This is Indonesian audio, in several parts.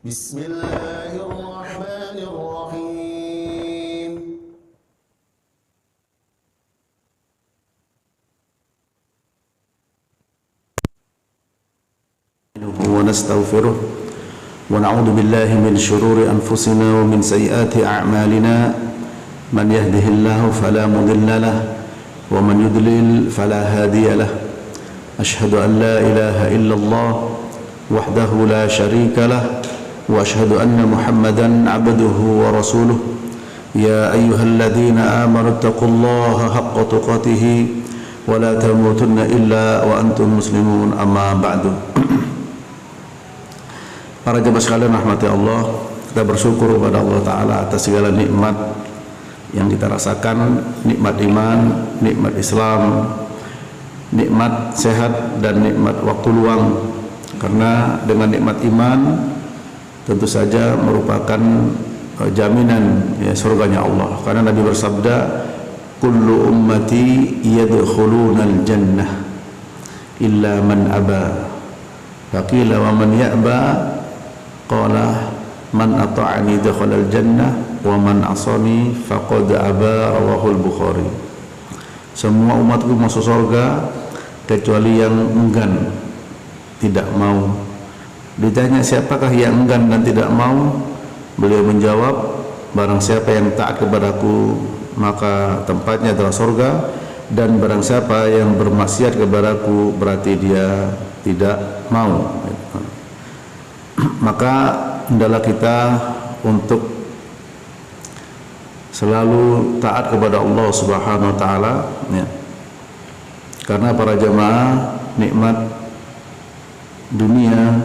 بسم الله الرحمن الرحيم ونستغفره ونعوذ بالله من شرور أنفسنا ومن سيئات أعمالنا من يهده الله فلا مضل له ومن يضلل فلا هادي له أشهد أن لا إله إلا الله وحده لا شريك له وأشهد أن محمدا عبده ورسوله يا أيها الذين آمنوا اتقوا الله حق تقاته ولا تموتن إلا وأنتم مسلمون أما بعد. Para jemaah sekalian rahmati Allah, kita bersyukur kepada Allah Ta'ala atas segala nikmat yang kita rasakan, nikmat iman, nikmat Islam, nikmat sehat dan nikmat waktu luang. Karena dengan nikmat iman tentu saja merupakan jaminan ya, surganya Allah. Karena Nabi bersabda, kullu ummati yadkhulunal jannah illa man aba. Faqila wa man ya'ba? Qala man ata'ani dakhalal jannah wa man asani faqad aba, rawahul Bukhari. Semua umatku masuk surga kecuali yang enggan, tidak mau. Ditanya siapakah yang enggan dan tidak mau, beliau menjawab, barang siapa yang taat kepadaku maka tempatnya adalah surga, dan barang siapa yang bermaksiat kepadaku berarti dia tidak mau. Maka hendaklah kita untuk selalu taat kepada Allah Subhanahu wa taala ya. Karena para jemaah, nikmat dunia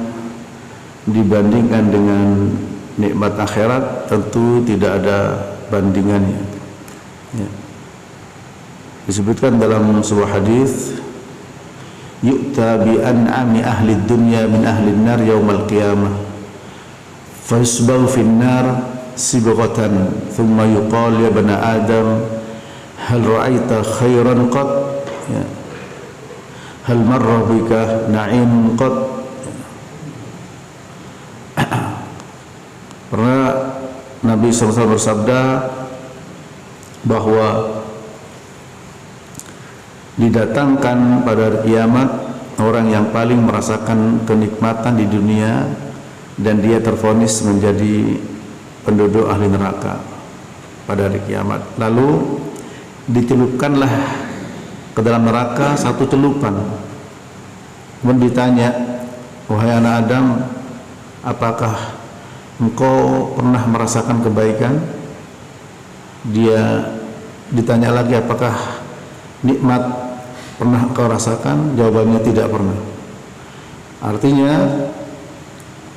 dibandingkan dengan nikmat akhirat tentu tidak ada bandingannya ya. Disebutkan dalam sebuah hadis, yu'ta bi an'ami ahli dunya min ahli an-nar yaumal qiyamah fa yusbaghu fin nar sibghatan thumma yuqal ya bani adam hal ra'aita khairan qad ya. Hal marra bika na'im qad. Pernah Nabi SAW bersabda bahwa didatangkan pada hari kiamat orang yang paling merasakan kenikmatan di dunia dan dia tervonis menjadi penduduk ahli neraka pada hari kiamat. Lalu dicelupkanlah ke dalam neraka satu celupan. Kemudian ditanya, wahai anak Adam, apakah engkau pernah merasakan kebaikan? Dia ditanya lagi, apakah nikmat pernah engkau rasakan? Jawabannya tidak pernah. Artinya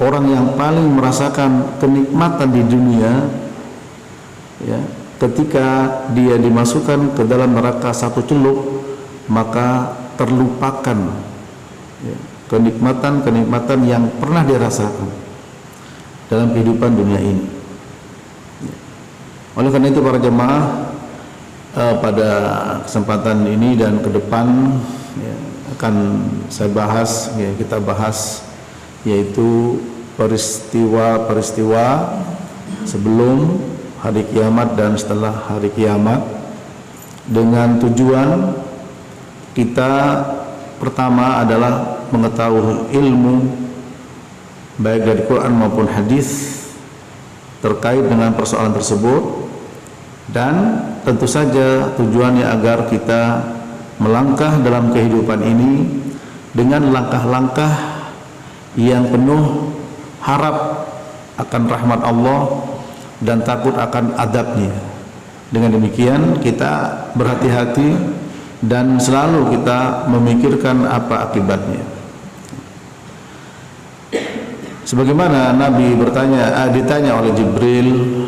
orang yang paling merasakan kenikmatan di dunia ya, ketika dia dimasukkan ke dalam neraka satu celup, maka terlupakan ya, kenikmatan yang pernah dirasakan dalam kehidupan dunia ini ya. Oleh karena itu para jemaah, pada kesempatan ini dan ke depan ya, akan saya bahas ya, kita bahas yaitu peristiwa-peristiwa sebelum hari kiamat dan setelah hari kiamat, dengan tujuan kita pertama adalah mengetahui ilmu baik dari Quran maupun hadis terkait dengan persoalan tersebut, dan tentu saja tujuannya agar kita melangkah dalam kehidupan ini dengan langkah-langkah yang penuh harap akan rahmat Allah dan takut akan adabnya. Dengan demikian kita berhati-hati dan selalu kita memikirkan apa akibatnya. Sebagaimana Nabi ditanya oleh Jibril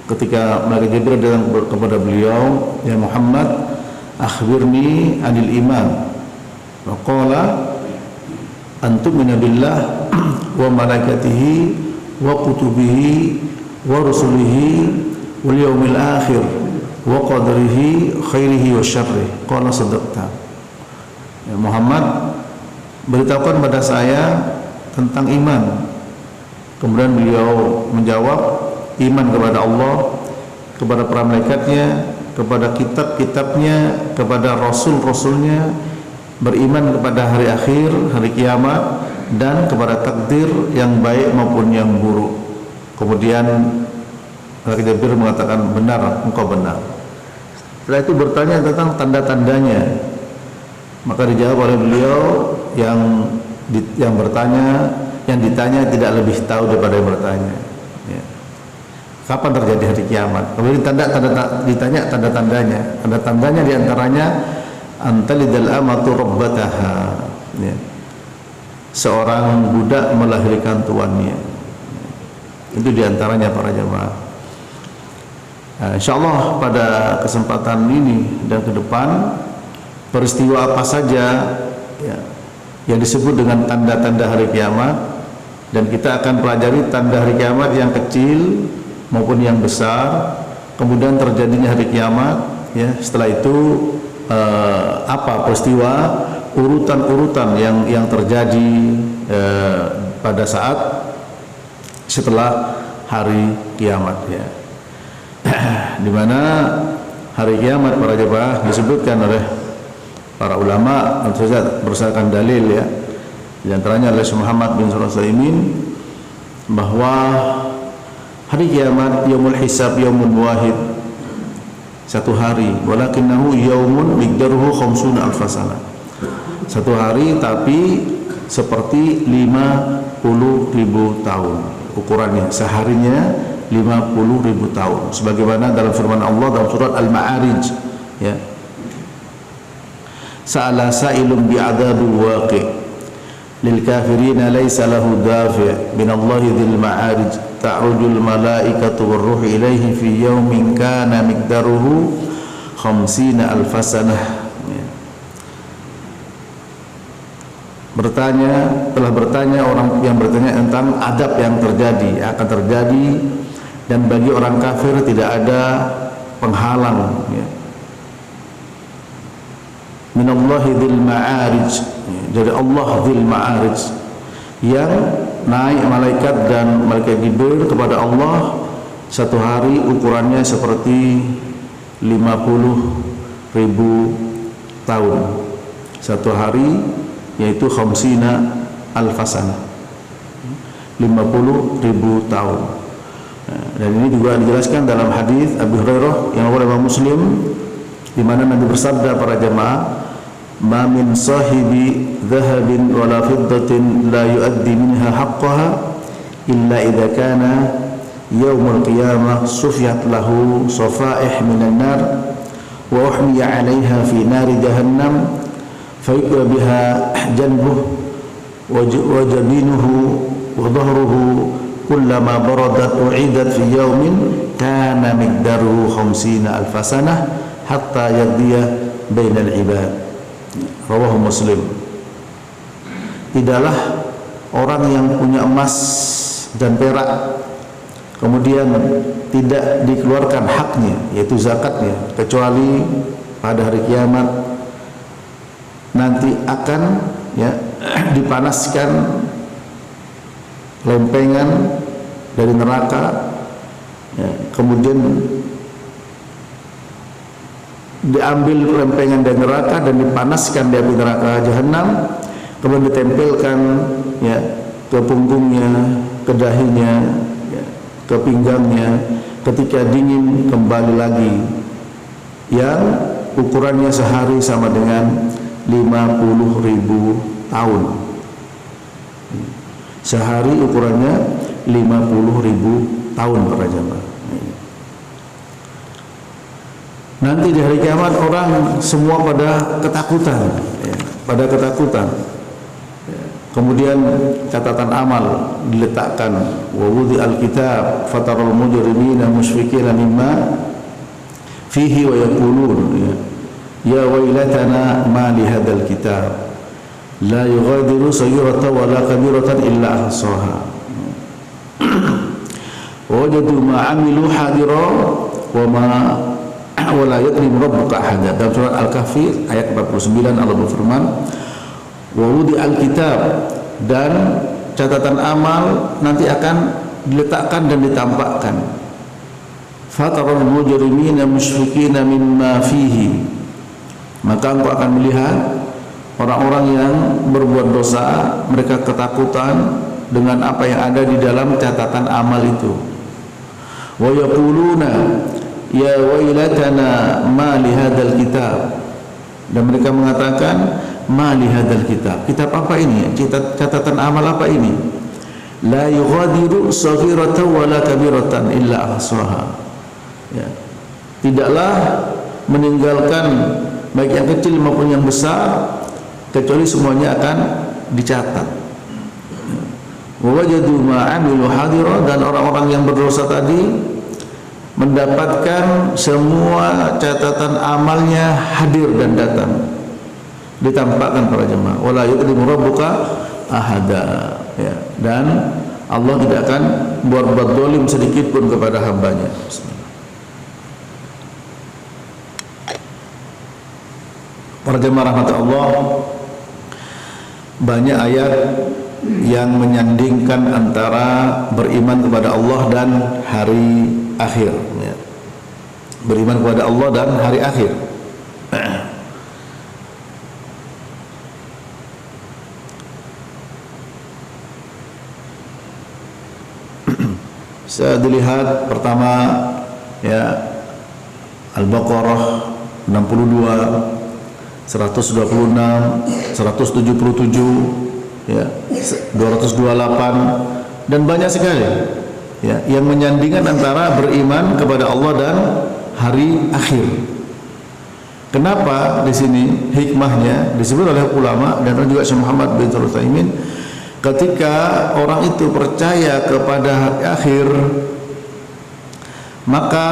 ketika malaikat Jibril datang kepada beliau, ya Muhammad, akhbirni anil iman. Wa qala antumina billah wa malaikatihi wa kutubihi wa rusulihi wal yaumil akhir wa qadrihi khairihi wa syarrih. Qala sadaqta. Ya Muhammad, beritahukan pada saya tentang iman, Kemudian beliau menjawab, iman kepada Allah, kepada para malaikatnya, kepada kitab-kitabnya, kepada rasul-rasulnya, beriman kepada hari akhir, hari kiamat, dan kepada takdir yang baik maupun yang buruk. Kemudian Malaikat Jibril mengatakan, benar, engkau benar. Setelah itu bertanya tentang tanda-tandanya, maka dijawab oleh beliau yang bertanya, yang ditanya tidak lebih tahu daripada yang bertanya. Ya. Kapan terjadi hari kiamat? Kemudian ditanya tanda-tandanya. Tanda-tandanya diantaranya antalidal amatu rabbataha. Ya. Seorang budak melahirkan tuannya. Itu diantaranya para jemaah. Nah, insyaallah pada kesempatan ini dan ke depan, peristiwa apa saja ya, yang disebut dengan tanda-tanda hari kiamat, dan kita akan pelajari tanda hari kiamat yang kecil maupun yang besar, kemudian terjadinya hari kiamat ya. Setelah itu apa peristiwa, urutan-urutan yang terjadi pada saat setelah hari kiamat ya. Di mana hari kiamat para jemaah disebutkan oleh para ulama berdasarkan dalil ya. Di antaranya oleh Syekh Muhammad bin Shalih Al-Utsaimin bahwa hari kiamat yaumul hisab yaumul wahid, satu hari, walakinnahu yaumun miqdaruhu 50 alf sanah. Satu hari tapi seperti 50.000 tahun ukurannya, seharinya 50.000 tahun, sebagaimana dalam firman Allah dalam surat Al-Ma'arij ya. Sa'ala sa'ilun bi'adzabil waqi' lil kafirina laysa lahu dafi' minallahi dzil ma'arij ta'rujul malaikatu war ruhu ilaihi fi yaumin kana miqdaruhu 50 alf sanah ya. Telah bertanya orang yang bertanya tentang adab yang akan terjadi, dan bagi orang kafir tidak ada penghalang ya. Minallahi dzil ma'arij, dari Allah dzil ma'arij, yang naik malaikat dan malaikat Jibril kepada Allah satu hari ukurannya seperti 50.000 tahun. Satu hari yaitu 50 alf sanah, 50.000 tahun. Dan ini juga dijelaskan dalam hadis Abu Hurairah yang oleh Imam Muslim, di mana Nabi bersabda para jemaah, "Ma min sahibi dhahabin wala fiddatin la yuaddi minha haqqaha illa idza kana yaumul qiyamah sufiyat lahu safaih minan nar wa uhmiya 'alaiha fi nari jahannam fa yukra biha janbuhu wa jabinuhu wa dhahruhu kullama baradat u'idat fi yaumin kana miqdaruhu 50 alf sanah hatta yaqdiya bainal ibad." Rawahu Muslim. Tidaklah orang yang punya emas dan perak kemudian tidak dikeluarkan haknya, yaitu zakatnya, kecuali pada hari kiamat nanti akan ya dipanaskan lempengan dari neraka ya, kemudian diambil lempengan dari neraka dan dipanaskan di api neraka jahanam, kemudian ditempelkan ya ke punggungnya, ke dahinya ya, ke pinggangnya, ketika dingin kembali lagi, yang ukurannya sehari sama dengan 50.000 tahun. Sehari ukurannya 50.000 tahun para jemaah. Nanti di hari kiamat orang semua pada ketakutan ya, pada ketakutan ya. Kemudian catatan amal diletakkan, wa wudhi'al kitab fataral mujrimina musyfiqina mimma fihi wa yaqulun ya wailatana ma li hadzal kitab la yughadiru saghiratan wa la kabiratan illa ahsaha wajadu ma amilu hadira wa ma wala yadlim rabbuka ahada. Dalam surat Al-Kahfi ayat 49 Allah berfirman, wa wudi al-kitab, dan catatan amal nanti akan diletakkan dan ditampakkan. Fataral mujrimina musyfiqina mimma fihi, maka engkau akan melihat orang-orang yang berbuat dosa, mereka ketakutan dengan apa yang ada di dalam catatan amal itu. Wa yaquluna ya wailatana ma li hadzal kitab, dan mereka mengatakan ma li hadzal kitab, kitab apa ini, catatan amal apa ini, la yughadiru saghiratan wala kabiratan illa ahsaha, ya, tidaklah meninggalkan baik yang kecil maupun yang besar kecuali semuanya akan dicatat. Wa wajadu ma amilu hadira, dan orang-orang yang berdosa tadi mendapatkan semua catatan amalnya hadir dan datang, ditampakkan para jemaah. Wala yudlimu rabbuka ahada, ya, dan Allah tidak akan berbuat zalim sedikit pun kepada hambanya. Para jemaah rahmat Allah, banyak ayat yang menyandingkan antara beriman kepada Allah dan hari akhir, ya. Beriman kepada Allah dan hari akhir. Saya dilihat pertama, ya, Al-Baqarah 62, 126, 177, ya, 228, dan banyak sekali, ya, yang menyandingkan antara beriman kepada Allah dan hari akhir. Kenapa di sini hikmahnya disebut oleh ulama dan juga Syekh Muhammad bin Shalih Al-Utsaimin, ketika orang itu percaya kepada hari akhir, maka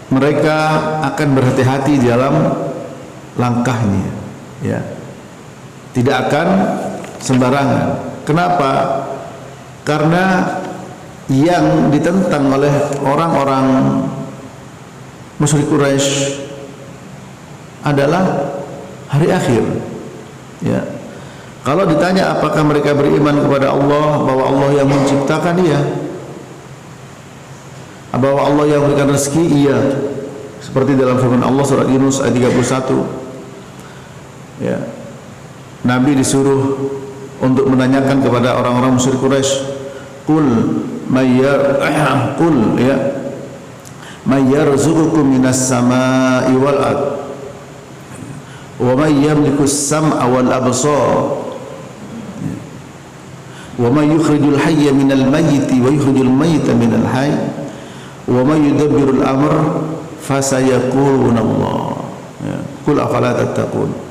mereka akan berhati-hati dalam langkahnya, ya, tidak akan sembarangan. Kenapa? Karena yang ditentang oleh orang-orang musyrik Quraisy adalah hari akhir, ya. Kalau ditanya apakah mereka beriman kepada Allah, bahwa Allah yang menciptakan, iya. Bahwa Allah yang memberikan rezeki, iya. Seperti dalam firman Allah surat Yunus ayat 31. Ya, Nabi disuruh untuk menanyakan kepada orang-orang musyrik Quraisy, qul may yarzuqukum minas samai wal ard wa may yamliku as-sam'a wal absar wa may yukhrijul hayya minal mayyiti wa yukhrijul mayyita minal hayy wa may yudabbirul amr fasayaquluna Allah, ya, qul afala tattaqun.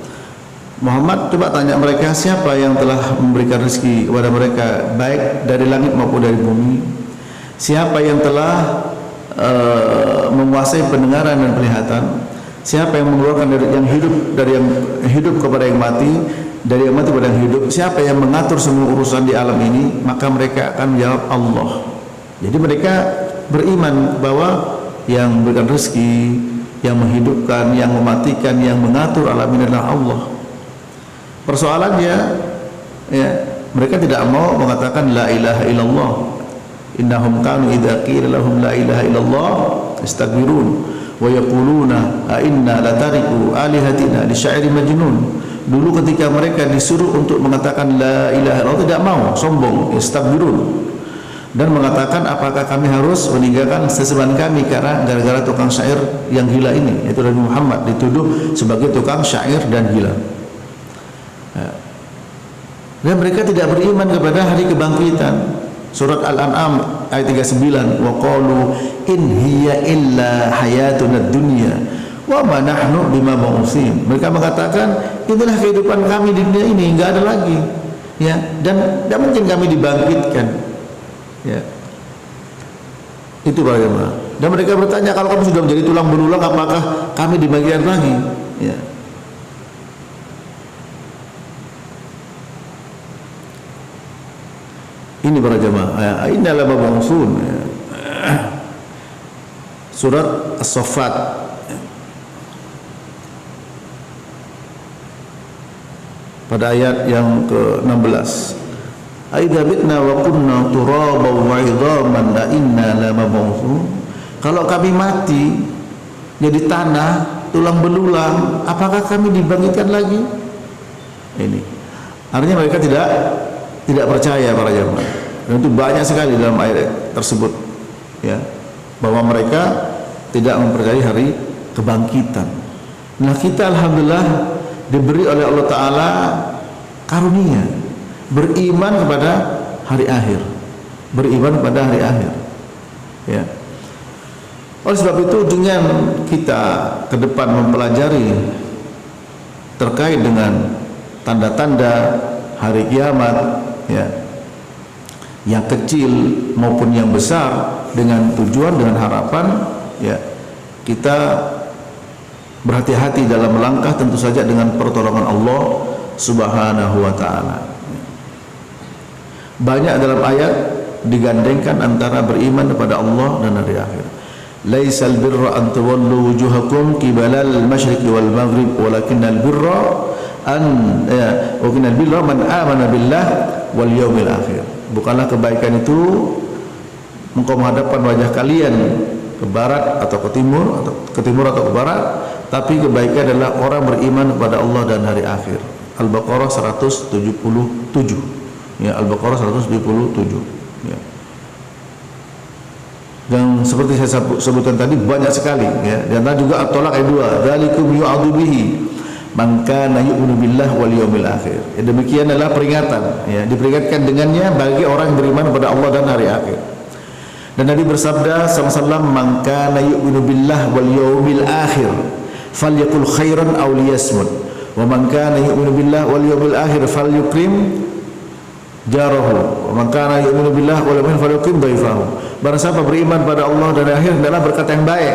Muhammad, coba tanya mereka, siapa yang telah memberikan rezeki kepada mereka baik dari langit maupun dari bumi? Siapa yang telah menguasai pendengaran dan penglihatan? Siapa yang mengeluarkan dari yang hidup kepada yang mati, dari yang mati kepada yang hidup? Siapa yang mengatur semua urusan di alam ini? Maka mereka akan menjawab Allah. Jadi mereka beriman bahwa yang memberikan rezeki, yang menghidupkan, yang mematikan, yang mengatur alam ini adalah Allah. Persoalannya, ya, mereka tidak mau mengatakan la ilaha illallah. Innahum kanu idza qila lahum la ilaha illallah istakbirun wa yaquluna a inna latariku alihatina li syairin majnun. Dulu ketika mereka disuruh untuk mengatakan la ilaha illallah, tidak mau, sombong, istakbirun, dan mengatakan apakah kami harus meninggalkan sesembahan kami karena gara-gara tukang syair yang gila ini, yaitu Nabi Muhammad dituduh sebagai tukang syair dan gila. Dan mereka tidak beriman kepada hari kebangkitan. Surat Al-An'am ayat 39, wa qalu in hiya illa hayatuna dunya wa ma nahnu bima ba'utsin. Mereka mengatakan itulah kehidupan kami di dunia ini, enggak ada lagi, ya, dan tidak mungkin kami dibangkitkan, ya. Itu para jemaah. Dan mereka bertanya, kalau kamu sudah menjadi tulang belulang, apakah kami dibangkitkan lagi, ya. Ini para jemaah, innalah mab'utsun, ya. Surat As-Saffat pada ayat yang ke-16. Aidza mitna wa kunna turaban wa 'idhaman la inna lamab'utsun. Kalau kami mati jadi tanah, tulang belulang, apakah kami dibangkitkan lagi? Ini artinya mereka tidak percaya para jamaah. Dan itu banyak sekali dalam ayat tersebut, ya, bahwa mereka tidak mempercayai hari kebangkitan. Nah, kita alhamdulillah diberi oleh Allah Ta'ala karunia beriman kepada hari akhir, beriman kepada hari akhir, ya. Oleh sebab itu, dengan kita ke depan mempelajari terkait dengan tanda-tanda hari kiamat, ya, yang kecil maupun yang besar, dengan tujuan, dengan harapan, ya, kita berhati-hati dalam melangkah tentu saja dengan pertolongan Allah Subhanahu wa Ta'ala. Banyak dalam ayat digandengkan antara beriman kepada Allah dan hari akhir. Laisal birra an tuwallu wujuhakum qibalal masyriqi wal maghrib walakinnal birra man amana billah wal yawmil akhir. Bukanlah kebaikan itu engkau menghadapkan wajah kalian ke barat atau ke timur, atau ke barat, tapi kebaikan adalah orang beriman kepada Allah dan hari akhir. Al-Baqarah 177. Ya, Al-Baqarah 177. Ya. Dan seperti saya sebutkan tadi banyak sekali, ya. Dan juga At-Talaq ayat 2, dzalikum yu'adzu bihi man kana yu'minu billahi wal yawmil akhir. Ya, demikian adalah peringatan, ya, diperingatkan dengannya bagi orang yang beriman kepada Allah dan hari akhir. Dan Nabi bersabda sallallahu alaihi wasallam, man kana yu'minu billahi wal yawmil akhir falyaqul khairan aw liyasmut, wa man kana yu'minu billahi wal yawmil akhir falyukrim jarahu, wa man kana yu'minu billahi wal yawmil akhir falyukrim dhaifahu. Barang siapa beriman pada Allah dan akhir, hendaklah berkata yang baik.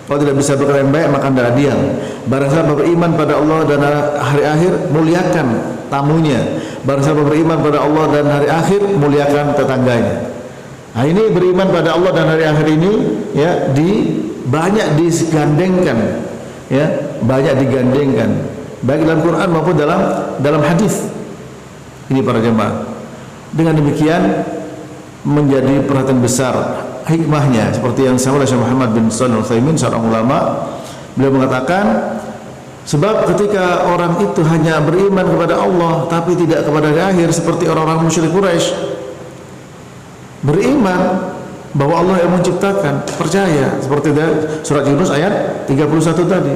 Kalau tidak bisa berkata yang baik, maka hendaklah diam. Barang siapa beriman pada Allah dan hari akhir, muliakan tamunya. Barang siapa beriman pada Allah dan hari akhir, muliakan tetangganya. Nah, ini beriman pada Allah dan hari akhir ini, ya, banyak digandengkan, ya, banyak digandengkan baik dalam Quran maupun dalam hadis. Ini para jemaah. Dengan demikian menjadi perhatian besar hikmahnya, seperti yang disampaikan oleh Syekh Muhammad bin Shalih Al-Utsaimin, seorang ulama. Beliau mengatakan, sebab ketika orang itu hanya beriman kepada Allah tapi tidak kepada hari akhir, seperti orang-orang musyrik Quraisy, beriman bahwa Allah yang menciptakan, percaya, seperti surat Yunus ayat 31 tadi,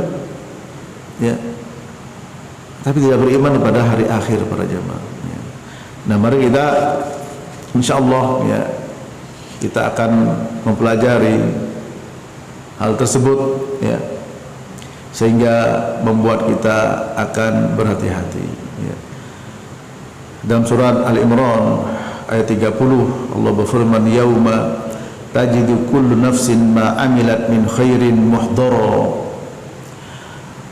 ya, tapi tidak beriman kepada hari akhir para jemaah, ya. Nah, mari kita insyaallah, ya, kita akan mempelajari hal tersebut, ya, sehingga membuat kita akan berhati-hati, ya. Dalam surat Al-Imran ayat 30, Allah berfirman, yauma tajidu kullu nafsin ma amilat min khairin muhdara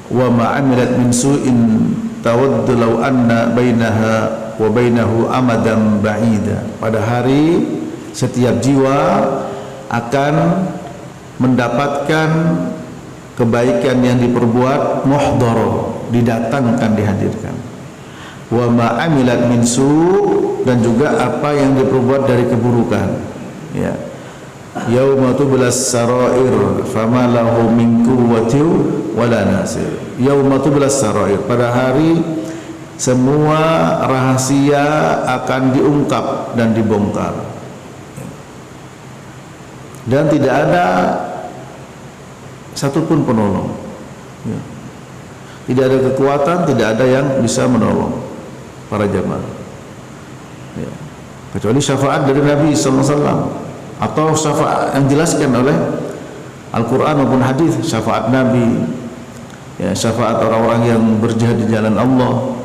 wa ma amilat min su'in tawaddu law anna bainaha wa bainahu amadan ba'ida. Pada hari setiap jiwa akan mendapatkan kebaikan yang diperbuat, muhdara, didatangkan, dihadirkan, wa ma amilat min su', dan juga apa yang diperbuat dari keburukan, ya. Yauma tublas sarair fama lahu min quwwatin wala nasir. Yauma tublas sarair, pada hari semua rahasia akan diungkap dan dibongkar, dan tidak ada satupun penolong, ya. Tidak ada kekuatan, tidak ada yang bisa menolong para jamaah, ya, kecuali syafaat dari Nabi sallallahu alaihi wasallam, atau syafaat yang dijelaskan oleh Al-Quran maupun hadis, syafaat Nabi, ya, syafaat orang-orang yang berjihad di jalan Allah.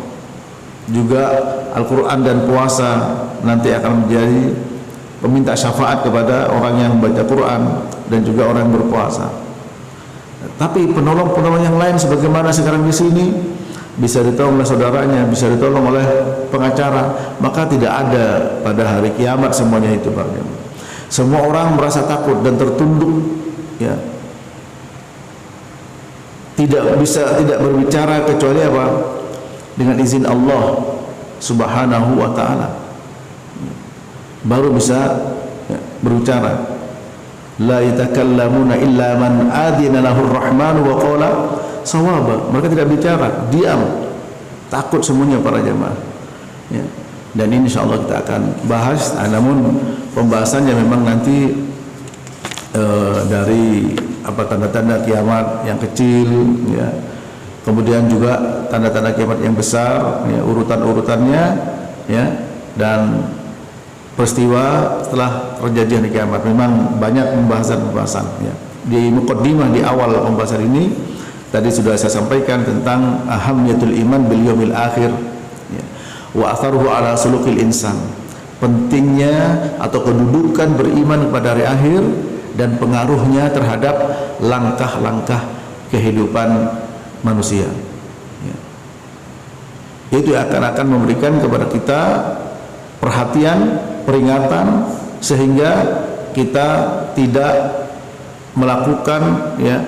Juga Al-Quran dan puasa nanti akan menjadi peminta syafaat kepada orang yang baca Quran dan juga orang yang berpuasa. Tapi penolong-penolong yang lain sebagaimana sekarang di sini, bisa ditolong oleh saudaranya, bisa ditolong oleh pengacara, maka tidak ada pada hari kiamat semuanya itu, Pak. Semua orang merasa takut dan tertunduk, ya. Tidak berbicara kecuali apa? Dengan izin Allah Subhanahu wa ta'ala, baru bisa berbicara. La yatakallamuna illa man adina lahu ar-rahman wa qala sawaba. Mereka tidak bicara, diam, takut semuanya para jemaah. Ya. Dan ini insyaallah kita akan bahas. Namun pembahasannya memang nanti dari tanda-tanda kiamat yang kecil, ya. Kemudian juga tanda-tanda kiamat yang besar, ya, urutan-urutannya, ya, dan peristiwa setelah terjadinya kiamat. Memang banyak pembahasan-pembahasan, ya. Di muqaddimah di awal pembahasan ini tadi sudah saya sampaikan tentang ahamyatul iman bil yaumil akhir, ya, wa atharuhu ala sulukil insan. Pentingnya atau kedudukan beriman kepada hari akhir dan pengaruhnya terhadap langkah-langkah kehidupan manusia, ya. Itu akan memberikan kepada kita perhatian, peringatan, sehingga kita tidak melakukan, ya,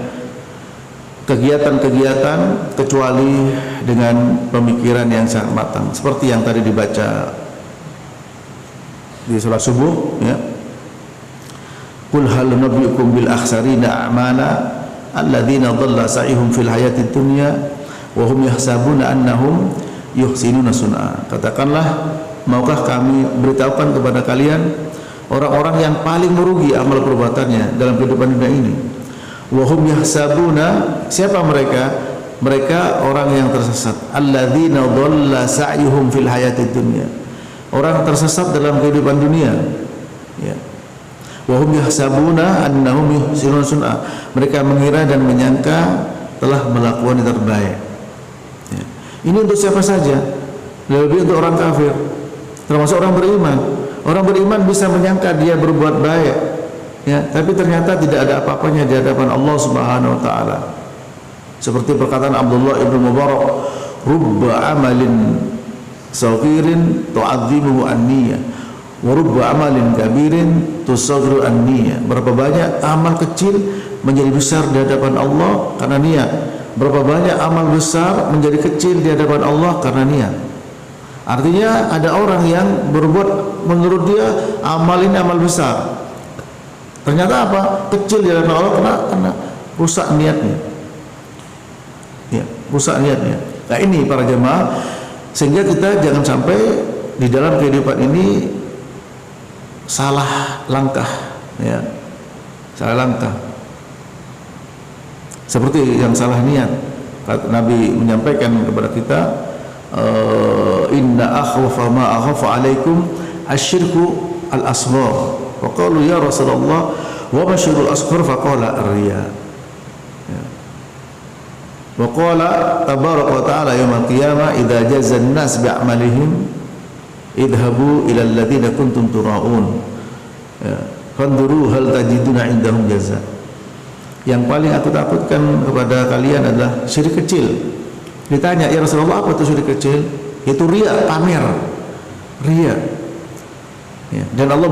kegiatan-kegiatan kecuali dengan pemikiran yang sangat matang, seperti yang tadi dibaca di salat subuh, ya. Qul hal nabiyukum bil akhsarina a'mala alladzina dhalla sa'ihum fil hayatid dunya wa hum yahsabuna annahum yuhsinuna sun'a. Katakanlah, maukah kami beritahukan kepada kalian orang-orang yang paling merugi amal perbuatannya dalam kehidupan dunia ini. Wa hum yahsabuna, siapa mereka? Mereka orang yang tersesat. Alladzina dhalla sa'ihum fil hayatid dunya. Orang tersesat dalam kehidupan dunia, ya. Wa hum yahsabuna annahum yuhsinuna sun'a. Mereka mengira dan menyangka telah melakukan yang terbaik, ya. Ini untuk siapa saja? Lebih untuk orang kafir, termasuk orang beriman. Orang beriman bisa menyangka dia berbuat baik, ya, tapi ternyata tidak ada apa-apanya di hadapan Allah Subhanahu wa taala. Seperti perkataan Abdullah ibnu Mubarak, rubba amalin saghirin tu'azzimuhu an-niyyah wa rubba amalin kabirin tusaghiru an-niyyah. Berapa banyak amal kecil menjadi besar di hadapan Allah karena niat. Berapa banyak amal besar menjadi kecil di hadapan Allah karena niat. Artinya ada orang yang berbuat menurut dia amal ini amal besar, ternyata apa? Kecil di hadapan Allah karena rusak niatnya, ya, rusak niatnya. Nah ini para jemaah, sehingga kita jangan sampai di dalam kehidupan ini salah langkah, ya, salah langkah. Seperti yang salah niat. Nabi menyampaikan kepada kita, inna akhwafa ma akhafu alaikum asyirku al-asghar. Wa qalu ya Rasulullah wa ma syirkul asghar? Faqala ar-riya. Wa qala tabaraka wa ta'ala yaumil qiyamah idza jazza an-nas bi'amalihim idhabu ila alladziina kuntum tura'un, fanduru hal tajiduna indahum jaza. Yang paling aku takutkan kepada kalian adalah syirik kecil. Ditanya, ya Rasulullah, apa itu syirik kecil? Itu riya, pamer, riya, ya. Dan Allah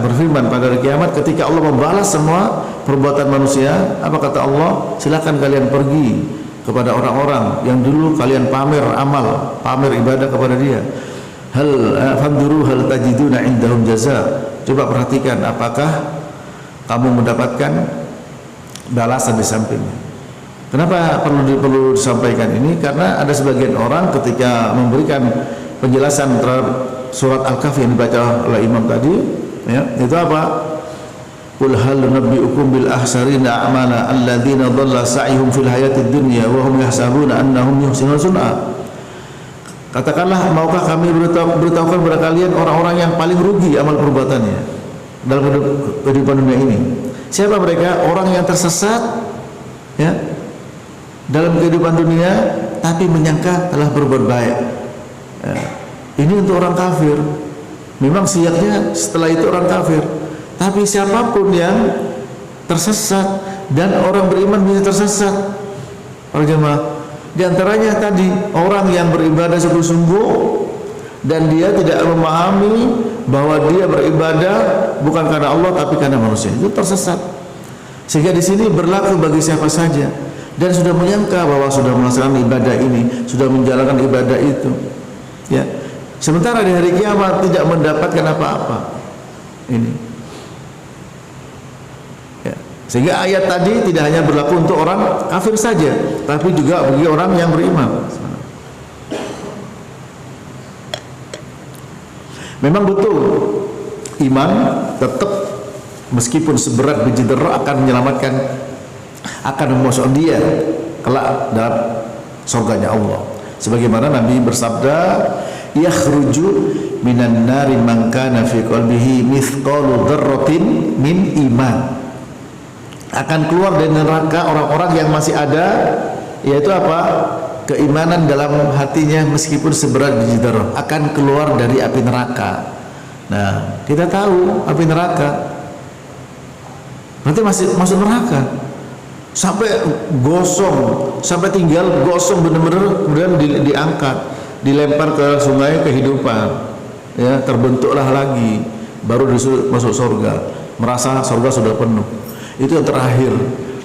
berfirman pada hari kiamat ketika Allah membalas semua perbuatan manusia, apa kata Allah? Silakan kalian pergi kepada orang-orang yang dulu kalian pamer amal, pamer ibadah kepada dia. Fanduru hal tajiduna indahum jaza. Coba perhatikan, apakah kamu mendapatkan balasan di sampingnya. Kenapa perlu disampaikan ini? Karena ada sebagian orang ketika memberikan penjelasan terhadap surat Al-Kahfi yang dibaca oleh imam tadi, ya, itu apa? Qul hal nabiyukum bil akhsarina a'mala alladzina dhalla sa'ihum fil hayatid dunya wa hum yahsabuna annahum yuhsinuna sun'a. Katakanlah, maukah kami beritahukan kepada kalian orang-orang yang paling rugi amal perbuatannya dalam kehidupan dunia ini? Siapa mereka? Orang yang tersesat, ya, dalam kehidupan dunia tapi menyangka telah berbuat baik, ya. Ini untuk orang kafir. Memang siaknya setelah itu orang kafir. Tapi siapapun yang tersesat, dan orang beriman bisa tersesat, para jemaah. Di antaranya tadi orang yang beribadah sungguh-sungguh dan dia tidak memahami bahwa dia beribadah bukan karena Allah tapi karena manusia, itu tersesat. Sehingga di sini berlaku bagi siapa saja dan sudah menyangka bahwa sudah melaksanakan ibadah ini, sudah menjalankan ibadah itu, ya, sementara di hari kiamat tidak mendapatkan apa-apa. Ini ya. Sehingga ayat tadi tidak hanya berlaku untuk orang kafir saja, tapi juga bagi orang yang beriman. Memang betul iman tetap meskipun seberat biji dera akan menyelamatkan, akan memasukkan dia kelak dalam surganya Allah. Sebagaimana Nabi bersabda, yakhruju minan nari man kana fi qalbihi mithqalu dzarratin min iman. Akan keluar dari neraka orang-orang yang masih ada, yaitu apa? Keimanan dalam hatinya meskipun seberat biji dera, akan keluar dari api neraka. Nah, kita tahu api neraka nanti masih masuk neraka sampai gosong, sampai tinggal gosong benar-benar, kemudian diangkat, dilempar ke sungai kehidupan, ya, terbentuklah lagi, baru disuruh masuk surga, merasa surga sudah penuh. Itu yang terakhir.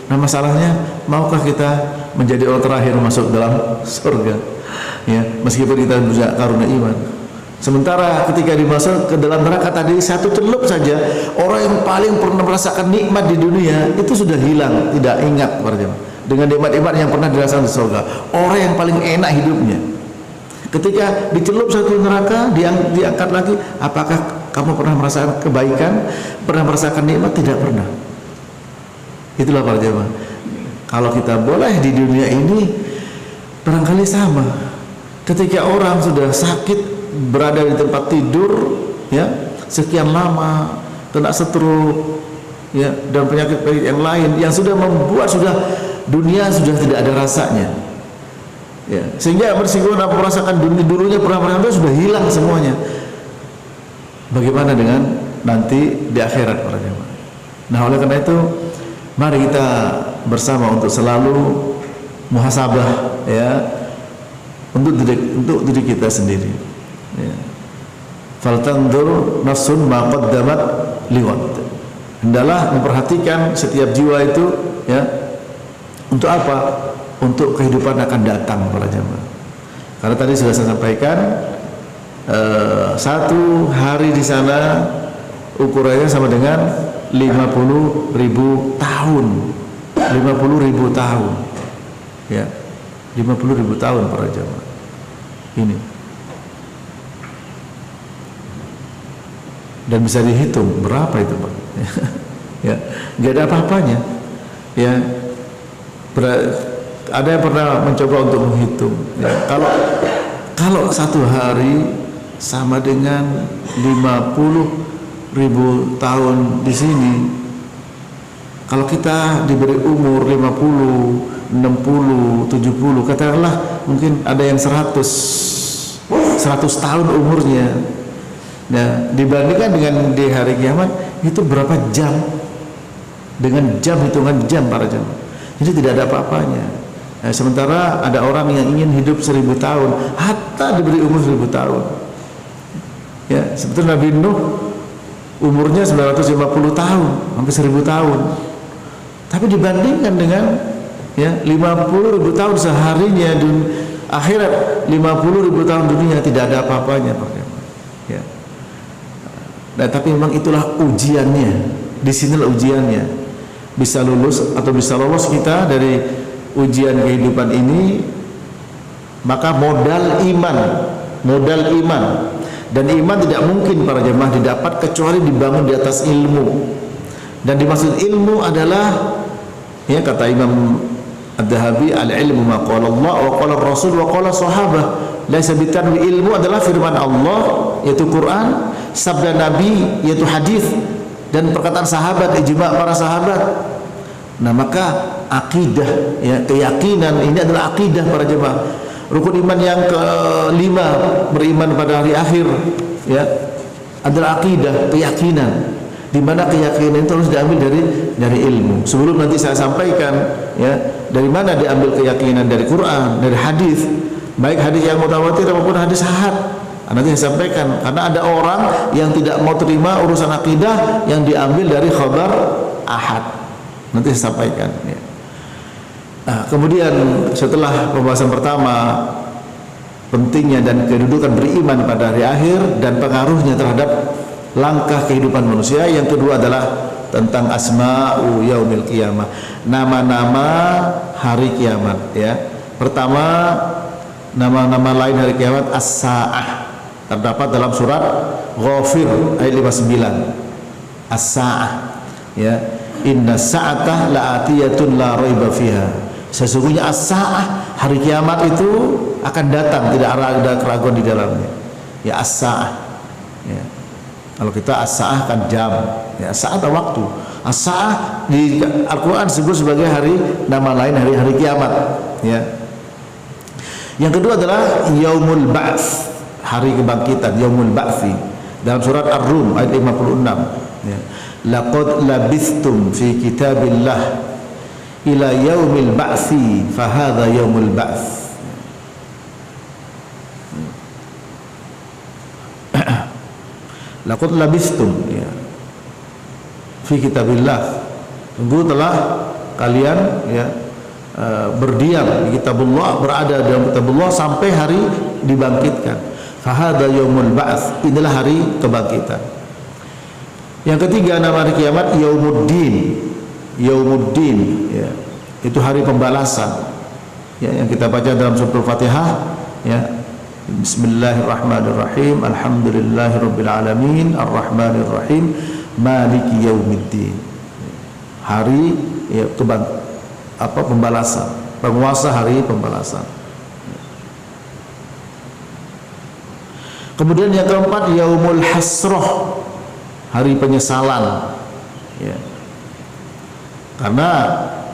Nah, masalahnya, maukah kita menjadi orang terakhir masuk dalam surga? Ya, meskipun kita punya karunia iman. Sementara ketika dimasuk ke dalam neraka tadi, satu celup saja, orang yang paling pernah merasakan nikmat di dunia itu sudah hilang, tidak ingat dengan nikmat-nikmat yang pernah dirasakan di surga. Orang yang paling enak hidupnya, ketika dicelup satu neraka, diangkat lagi, apakah kamu pernah merasakan kebaikan, pernah merasakan nikmat? Tidak pernah. Itulah para jemaah. Kalau kita boleh di dunia ini, barangkali sama. Ketika orang sudah sakit, berada di tempat tidur, ya, sekian lama, kena stroke, ya, dan penyakit-penyakit yang lain yang sudah membuat dunia sudah tidak ada rasanya, ya, sehingga meskipun merasakan dunia dulunya pernah sudah hilang semuanya. Bagaimana dengan nanti di akhirat para jemaah? Nah, oleh karena itu, mari kita bersama untuk selalu muhasabah, ya, untuk diri kita sendiri. Ya. Faltanzur nafsun ma qaddamat liwat. Hendaklah memperhatikan setiap jiwa itu, ya, untuk apa? Untuk kehidupan akan datang para jemaah. Karena tadi sudah saya sampaikan, satu hari di sana ukurannya sama dengan 50.000 tahun. 50.000 tahun, ya, 50.000 tahun para jemaah. Ini, dan bisa dihitung berapa itu, Pak. Ya, nggak ada apa-apanya. Ya, ada yang pernah mencoba untuk menghitung. Ya, kalau satu hari sama dengan 50.000 tahun di sini, kalau kita diberi umur 50, 60, 70, katakanlah mungkin ada yang 100 tahun umurnya. Nah, dibandingkan dengan di hari kiamat, itu berapa jam? Dengan jam, hitungan jam para jam. Jadi tidak ada apa-apanya. Nah, sementara ada orang yang ingin hidup 1000 tahun, hatta diberi umur 1000 tahun. Ya, seperti Nabi Nuh, umurnya 950 tahun, hampir 1000 tahun. Tapi dibandingkan dengan, ya, 50.000 tahun seharinya di akhirat, 50.000 tahun dunia, tidak ada apa-apanya, ya. Nah, tapi memang itulah ujiannya. Di sinilah ujiannya. Bisa lulus atau bisa lolos kita dari ujian kehidupan ini, maka modal iman. Dan iman tidak mungkin para jemaah didapat kecuali dibangun di atas ilmu. Dan dimaksud ilmu adalah, ya, kata Imam Ad-Dhahabi, al-ilmu ma qala Allah wa qala Rasul wa qala sahabah. Laisa bitanwi, ilmu adalah firman Allah yaitu Quran, sabda Nabi yaitu hadis, dan perkataan sahabat, ijma' para sahabat. Nah, maka akidah, ya, keyakinan ini adalah akidah para jemaah. Rukun iman yang kelima, beriman pada hari akhir, ya, adalah akidah, keyakinan. Di mana keyakinan itu harus diambil dari ilmu. Sebelum nanti saya sampaikan, ya, dari mana diambil keyakinan, dari Quran, dari hadis, baik hadis yang mutawatir maupun hadis ahad. Nanti saya sampaikan, karena ada orang yang tidak mau terima urusan akidah yang diambil dari khabar ahad. Nanti saya sampaikan, ya. Nah, kemudian setelah pembahasan pertama pentingnya dan kedudukan beriman pada hari akhir dan pengaruhnya terhadap langkah kehidupan manusia. Yang kedua adalah tentang asma'u yaumil qiyamah, nama-nama hari kiamat ya. Pertama, nama-nama lain hari kiamat as-sa'ah terdapat dalam surat Ghafir ayat 59. As-sa'ah ya, inna sa'atah la'atiyatun la raiba fiha. Sesungguhnya as-sa'ah, hari kiamat itu akan datang, tidak ada keraguan di dalamnya. Ya as-sa'ah. Ya. Kalau kita as-sa'ah kan jam, ya as-sa'ah atau waktu. As-sa'ah di Al-Qur'an disebut sebagai hari, nama lain hari kiamat, ya. Yang kedua adalah yaumul ba'ts, hari kebangkitan, yaumul ba'tsi. Dalam surat Ar-Rum ayat 56, ya. Laqad labithtum fi kitabillah ila yaumil ba'tsi fa hadza yaumul ba'ts. Laqad labistum ya, fi kitabillah, sungguh telah kalian ya berdiam di kitabullah, berada dalam kitabullah sampai hari dibangkitkan. Fahada yaumul ba'ts, inilah hari kebangkitan. Yang ketiga nama hari kiamat yaumuddin. Yaumuddin ya, itu hari pembalasan ya, yang kita baca dalam surah Al-Fatihah ya. Bismillahirrahmanirrahim. Alhamdulillahirabbil alamin arrahmanir rahim maliki yaumiddin. Hari ya, pembalasan, penguasa hari pembalasan. Kemudian yang keempat yaumul hasrah, hari penyesalan ya. Karena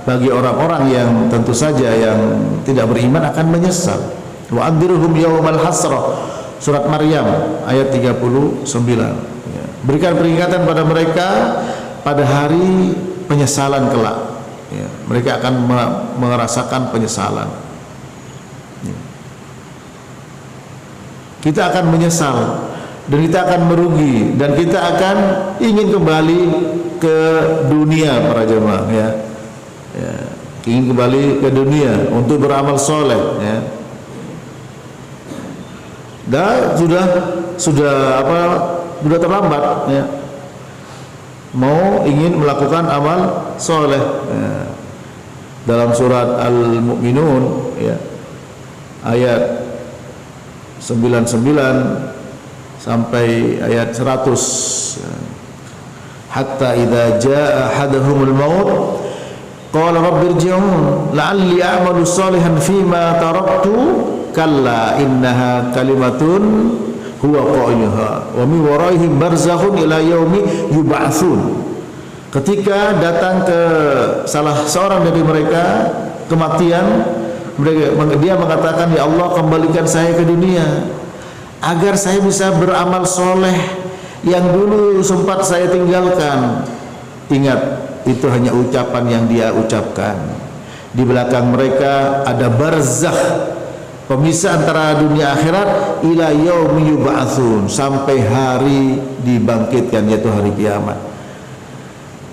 bagi orang-orang yang tentu saja yang tidak beriman akan menyesal. Wa andirhum yaumal hasrah, surat Maryam ayat 39 ya. Berikan peringatan pada mereka pada hari penyesalan kelak ya. Mereka akan merasakan penyesalan ya. Kita akan menyesal dan kita akan merugi dan kita akan ingin kembali ke dunia para jemaah ya. Ya, ingin kembali ke dunia untuk beramal soleh ya. Dan sudah terlambat ya. Mau ingin melakukan amal soleh ya. Dalam surat Al-Mu'minun ya, ayat 99 sampai ayat 100 ya. Hatta idza jaa ahaduhumul maut qala rabbirji'un la'alli a'malu shalihan fima taraktu kalla innaha kalimatun huwa qailuha wa min waraihim barzakhun ila yaumi yub'atsun. Ketika datang ke salah seorang dari mereka kematian, dia mengatakan, ya Allah, kembalikan saya ke dunia agar saya bisa beramal soleh yang dulu sempat saya tinggalkan. Ingat, itu hanya ucapan yang dia ucapkan. Di belakang mereka ada barzakh, pemisah antara dunia akhirat, ila yaumi yub'atsun, sampai hari dibangkitkan, yaitu hari kiamat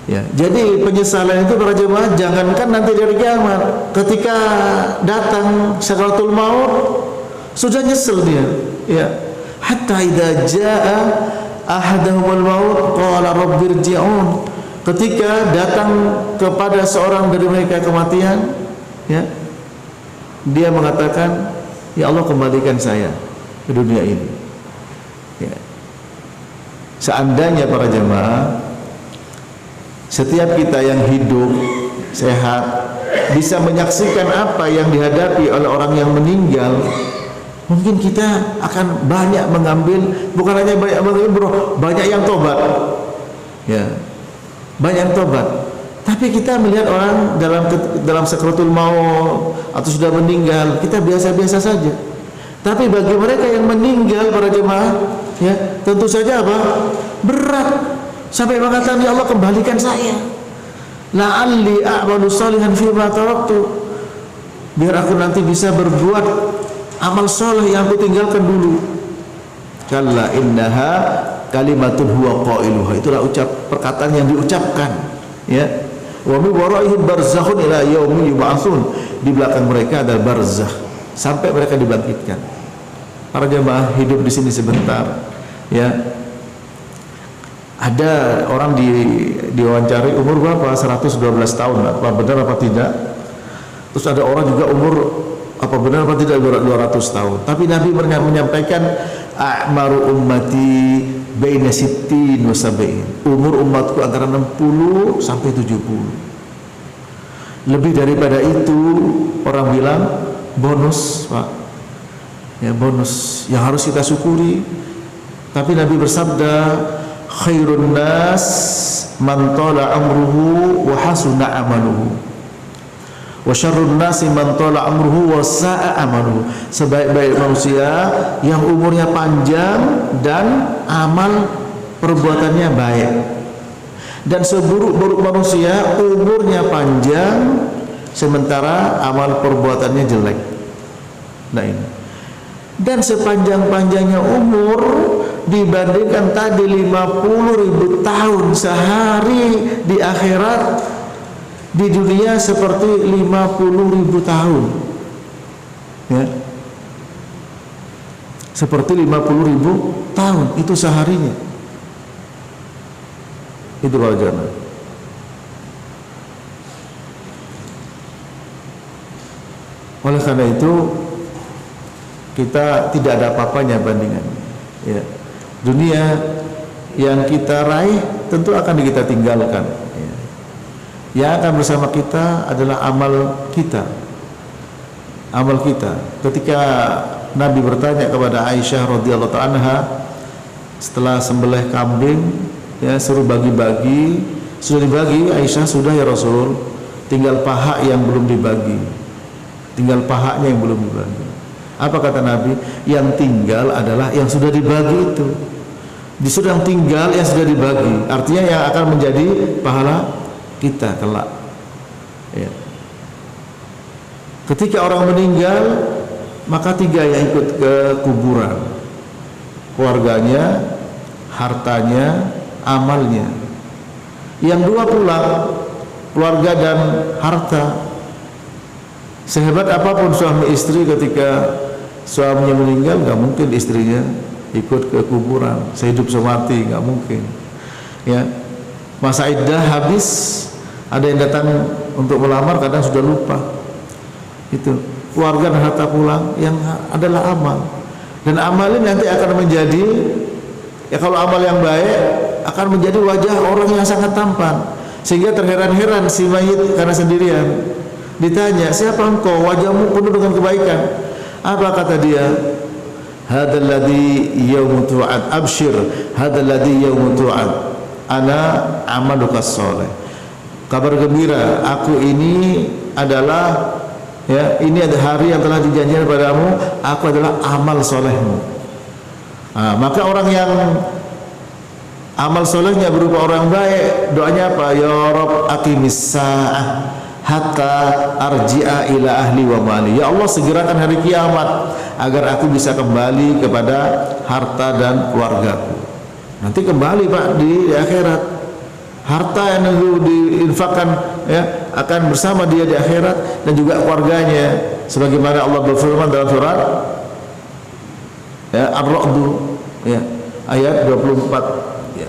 ya. Jadi penyesalan itu para jemaah jangankan nanti dari kiamat, ketika datang sakaratul maut sudah nyesel dia ya. Hatta idza jaa ahaduhumul maut qala rabbirji'un, ketika datang kepada seorang dari mereka kematian ya, dia mengatakan, ya Allah, kembalikan saya ke dunia ini ya. Seandainya para jemaah, setiap kita yang hidup sehat bisa menyaksikan apa yang dihadapi oleh orang yang meninggal, mungkin kita akan banyak mengambil, bukan hanya banyak mengambil bro, banyak yang tobat ya, banyak yang tobat. Tapi kita melihat orang dalam sakaratul maut atau sudah meninggal, kita biasa-biasa saja. Tapi bagi mereka yang meninggal para jemaah ya, tentu saja apa? Berat. Sampai mengatakan, ya Allah, kembalikan saya, la'alli a'malu shalihan fima taraktu, biar aku nanti bisa berbuat amal soleh yang aku tinggalkan dulu. Kalla innaha kalimatun huwa qailuha, itulah perkataan yang diucapkan ya. Wa min waraihim barzakhun ila yaumi yub'atsun, di belakang mereka ada barzakh sampai mereka dibangkitkan para jemaah hidup di sini sebentar, ya. Ada orang diwawancari umur berapa? 112 tahun, apa benar apa tidak? Terus ada orang juga umur apa benar apa tidak 200 tahun. Tapi Nabi menyampaikan a'maru ummati baina sittin wa sab'in. Umur umatku antara 60 sampai 70. Lebih daripada itu orang bilang bonus, Pak. Ya, bonus yang harus kita syukuri. Tapi Nabi bersabda, khairun nas man tala amruhu wa hasuna amaluhu wa syarrun nasi man tala amruhu wa sa'a amaluhu. Sebaik-baik manusia yang umurnya panjang dan amal perbuatannya baik, dan seburuk-buruk manusia umurnya panjang sementara amal perbuatannya jelek. Nah ini. Dan sepanjang-panjangnya umur dibandingkan tadi 50.000 tahun sehari di akhirat, di dunia seperti 50.000 tahun, ya, seperti 50.000 tahun itu seharinya. Itu kalau jangan. Oleh karena itu kita tidak ada apa-apanya bandingan, ya. Dunia yang kita raih tentu akan kita tinggalkan, ya. Yang akan bersama kita adalah amal kita. Amal kita. Ketika Nabi bertanya kepada Aisyah radhiyallahu anha setelah sembelih kambing, ya, suruh bagi-bagi, sudah dibagi Aisyah, sudah ya Rasul, tinggal paha yang belum dibagi, tinggal pahanya yang belum dibagi. Apa kata Nabi? Yang tinggal adalah yang sudah dibagi itu. Justru yang tinggal yang sudah dibagi, artinya yang akan menjadi pahala kita kelak, ya. Ketika orang meninggal, maka 3 yang ikut ke kuburan: keluarganya, hartanya, amalnya. Yang 2 pulang, keluarga dan harta. Sehebat apapun suami istri, ketika suaminya meninggal, gak mungkin istrinya ikut ke kuburan, sehidup semati, gak mungkin, ya. Masa iddah habis, ada yang datang untuk melamar, kadang sudah lupa. Itu keluarga dan harta pulang, yang adalah amal. Dan amal ini nanti akan menjadi, ya, kalau amal yang baik akan menjadi wajah orang yang sangat tampan, sehingga terheran-heran si mayit karena sendirian. Ditanya, siapa engkau? Wajahmu penuh dengan kebaikan. Apa kata dia? Hadzal ladzi yaumut tu'ad, abshir, hadzal ladzi yaumut tu'ad, ana amaluka sholih. Kabar gembira, aku ini adalah, ya, ini ada hari yang telah dijanjikan padamu, aku adalah amal solehmu. Nah, maka orang yang amal solehnya berupa orang baik, doanya apa? Ya Rabb aqimis sa'ah hatta arji'a ila ahli wa mali. Ya Allah, segerakan hari kiamat agar aku bisa kembali kepada harta dan keluargaku. Nanti kembali, Pak, di akhirat. Harta yang dulu diinfakkan, ya, akan bersama dia di akhirat, dan juga keluarganya, sebagaimana Allah berfirman dalam surat, ya, Ar-Ra'd, ya, ayat 24, ya.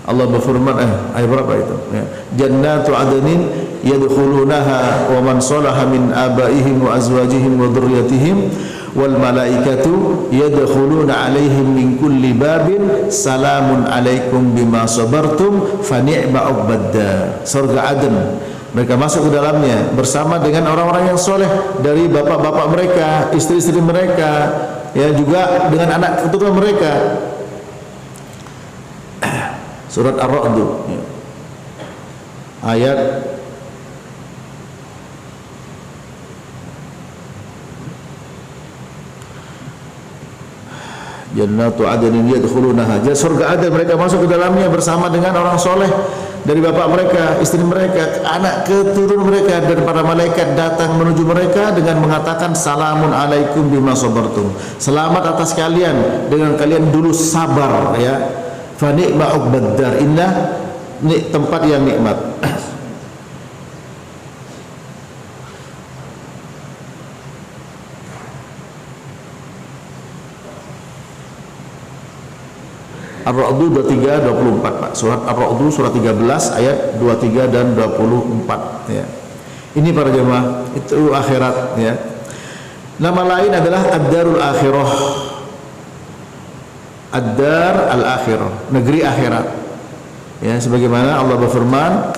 Allah berfirman, ayat berapa itu? Ya. Jannatu adnin yadkhulunaha wa man salaha min abaihim wa azwajihim wa dzurriyyatihim wal malaikatu yadkhuluna alaihim min kulli babin salamun alaikum bima sabartum fa ni'ma uqbaddar. Surga Aden, mereka masuk ke dalamnya bersama dengan orang-orang yang soleh dari bapak-bapak mereka, istri-istri mereka, ya, juga dengan anak keturunan mereka. Surat Ar-Ra'd, ya. Ayat Jannatu adnin yadkhulunaha. Surga Aden, mereka masuk ke dalamnya bersama dengan orang soleh dari bapak mereka, istri mereka, anak keturunan mereka, dan para malaikat datang menuju mereka dengan mengatakan salamun alaikum bima sabartum. Selamat atas kalian dengan kalian dulu sabar, ya. Fa ni'ma uqbaddar, indah tempat yang nikmat. Ar-Ra'd 23 24 Pak. Surat Ar-Ra'd surat 13 ayat 23 dan 24 ya. Ini para jemaah, itu akhirat ya. Nama lain adalah Ad-Darul Akhirah. Ad-Dar Al-Akhirah, negeri akhirat. Ya, sebagaimana Allah berfirman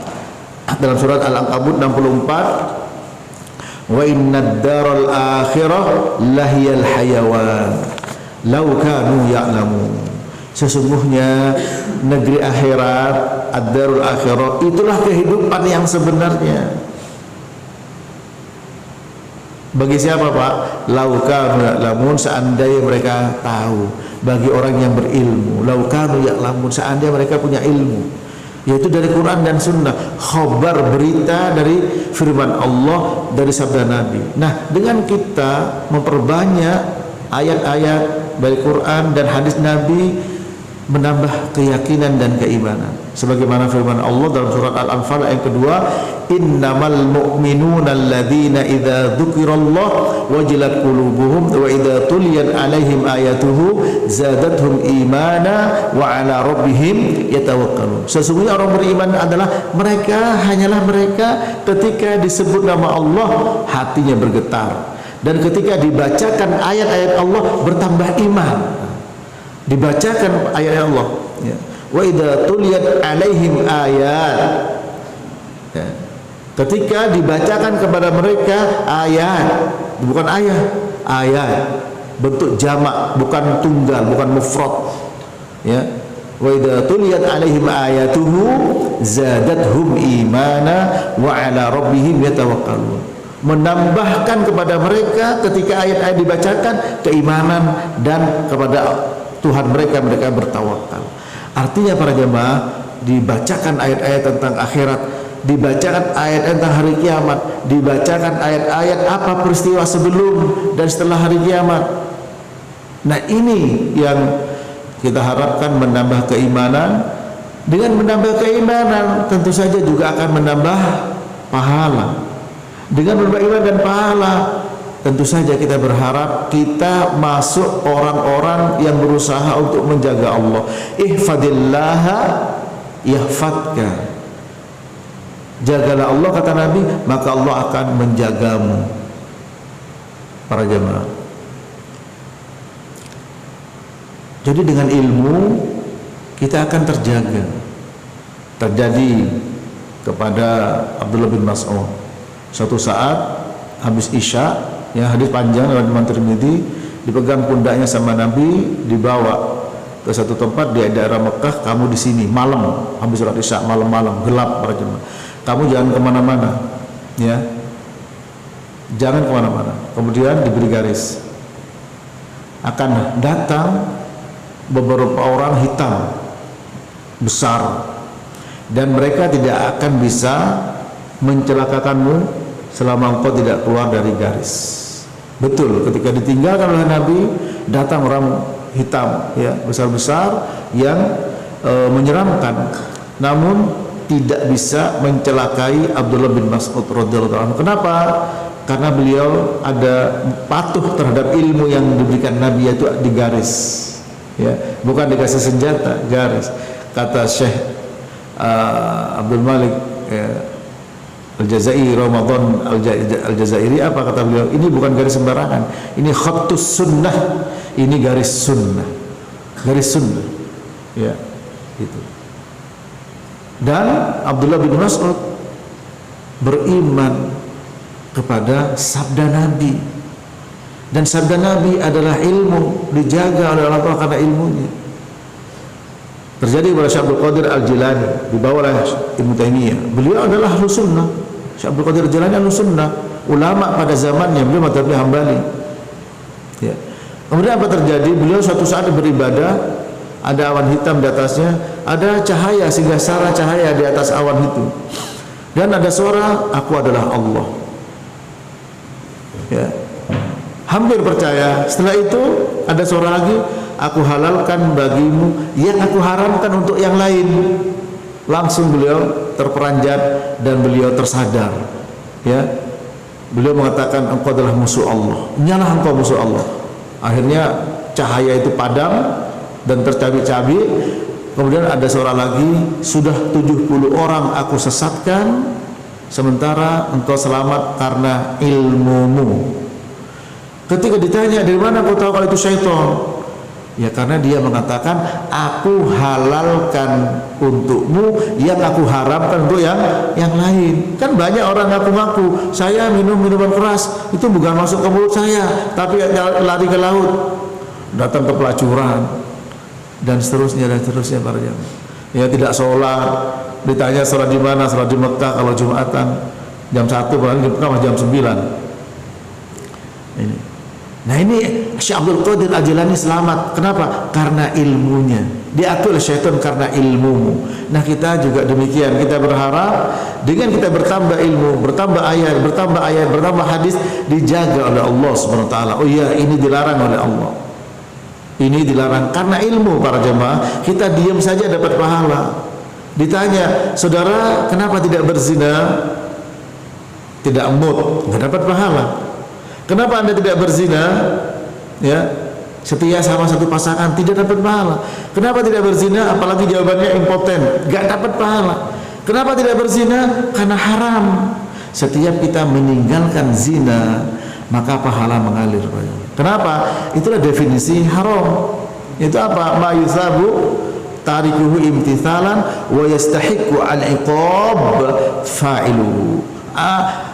dalam surat Al-Ankabut 64, wa innad daral akhirah lahiyal hayawan law kanu ya'lamun. Sesungguhnya negeri akhirat, ad-darul akhirah, itulah kehidupan yang sebenarnya. Bagi siapa Pak? Law kanu ya'lamun, seandainya mereka tahu. Bagi orang yang berilmu, law kanu ya'lamun, seandainya mereka punya ilmu, yaitu dari Quran dan Sunnah, khabar, berita dari firman Allah, dari sabda Nabi. Nah, dengan kita memperbanyak ayat-ayat dari Quran dan hadis Nabi, menambah keyakinan dan keimanan. Sebagaimana firman Allah dalam surat Al-Anfal ayat kedua, innamal mu'minuna alladzina idza dzukirallah wajilat qulubuhum wa idza tuliyat alaihim ayatuhu zadatuhum imana wa ala rabbihim yatawakkalun. Sesungguhnya orang beriman adalah mereka, hanyalah mereka ketika disebut nama Allah hatinya bergetar, dan ketika dibacakan ayat-ayat Allah bertambah iman. Dibacakan ayat Allah ya. Wa idza tuliyat alaihim ayat ya. Ketika dibacakan kepada mereka ayat, bukan ayat bentuk jamak, bukan tunggal, bukan mufrad ya. Wa idza tuliyat alaihim ayatuhu zadatuhum imana wa ala rabbihim yatawakkalun. Menambahkan kepada mereka ketika ayat-ayat dibacakan keimanan, dan kepada Tuhan mereka bertawakal. Artinya para jemaah, dibacakan ayat-ayat tentang akhirat, dibacakan ayat tentang hari kiamat, dibacakan ayat-ayat apa peristiwa sebelum dan setelah hari kiamat. Nah, ini yang kita harapkan menambah keimanan. Dengan menambah keimanan tentu saja juga akan menambah pahala. Dengan menambah iman dan pahala, tentu saja kita berharap kita masuk orang-orang yang berusaha untuk menjaga Allah. Ihfadillaha yahfadka. Jagalah Allah, kata Nabi, maka Allah akan menjagamu. Para jemaah, jadi dengan ilmu kita akan terjaga. Terjadi kepada Abdullah bin Mas'ud suatu saat habis Isya, ya, hadis panjang dari Imam Tirmidzi, dipegang pundaknya sama Nabi, dibawa ke satu tempat di daerah Mekah. Kamu di sini malam, habis sholat Isya, malam-malam gelap para jemaah. Kamu jangan kemana-mana, ya, jangan kemana-mana. Kemudian diberi garis, akan datang beberapa orang hitam besar, dan mereka tidak akan bisa mencelakakanmu selama engkau tidak keluar dari garis. Betul, ketika ditinggalkan oleh Nabi, datang orang hitam ya, besar-besar yang menyeramkan, namun tidak bisa mencelakai Abdullah bin Mas'ud radhiyallahu anhu. Kenapa? Karena beliau ada patuh terhadap ilmu yang diberikan Nabi, yaitu di garis ya, bukan dikasih senjata, garis. Kata Syekh Abdul Malik ya, Al-Jazairi, Ramadan Al-Jazairi, apa kata beliau? Ini bukan garis sembarangan, ini khattus sunnah, ini garis sunnah, garis sunnah ya, itu. Dan Abdullah bin Mas'ud beriman kepada sabda Nabi, dan sabda Nabi adalah ilmu, dijaga oleh Allah karena ilmunya. Terjadi pada Syekh Abdul Qadir Al-Jilani, dibawa oleh Ibnu Taimiyah. Beliau adalah Ahlus Sunnah. Syekh Abdul Qadir Al-Jilani Ahlus Sunnah, ulama pada zamannya. Beliau mazhab Hambali ya. Kemudian apa terjadi? Beliau suatu saat beribadah, ada awan hitam di atasnya, ada cahaya, sehingga sarah cahaya di atas awan itu, dan ada suara, aku adalah Allah ya. Hampir percaya. Setelah itu ada suara lagi, aku halalkan bagimu yang aku haramkan untuk yang lain. Langsung beliau terperanjat dan beliau tersadar ya. Beliau mengatakan, engkau adalah musuh Allah, nyalah engkau musuh Allah. Akhirnya cahaya itu padam dan tercabik-cabik. Kemudian ada seorang lagi, sudah 70 orang aku sesatkan, sementara engkau selamat karena ilmumu. Ketika ditanya, dari mana kau tahu kalau itu syaitan? Ya karena dia mengatakan, aku halalkan untukmu yang aku haramkan untuk yang lain. Kan banyak orang ngaku-ngaku, saya minum minuman keras, itu bukan masuk ke mulut saya, tapi lari ke laut, datang ke pelacuran, dan seterusnya para jamaah. Ya tidak sholat, ditanya sholat di mana, sholat di Mekah kalau Jumatan jam 1, padahal di Mekah jam 9. Ini. Nah ini Syekh Abdul Qadir Al-Jilani selamat. Kenapa? Karena ilmunya. Diatur oleh syaitan karena ilmumu. Nah kita juga demikian. Kita berharap dengan kita bertambah ilmu, bertambah ayat, bertambah hadis, dijaga oleh Allah Subhanahu wa taala. Oh iya, ini dilarang oleh Allah. Ini dilarang karena ilmu para jemaah. Kita diam saja dapat pahala. Ditanya, saudara kenapa tidak berzina? Tidak mood, nggak dapat pahala. Kenapa Anda tidak berzina? Ya, setia sama satu pasangan, tidak dapat pahala. Kenapa tidak berzina? Apalagi jawabannya impoten, nggak dapat pahala. Kenapa tidak berzina? Karena haram. Setiap kita meninggalkan zina, maka pahala mengalir. Kenapa? Itulah definisi haram. Itu apa? Ma yusabu tarikuhu imtithalan wa yastahiqu al-iqab fa'iluhu.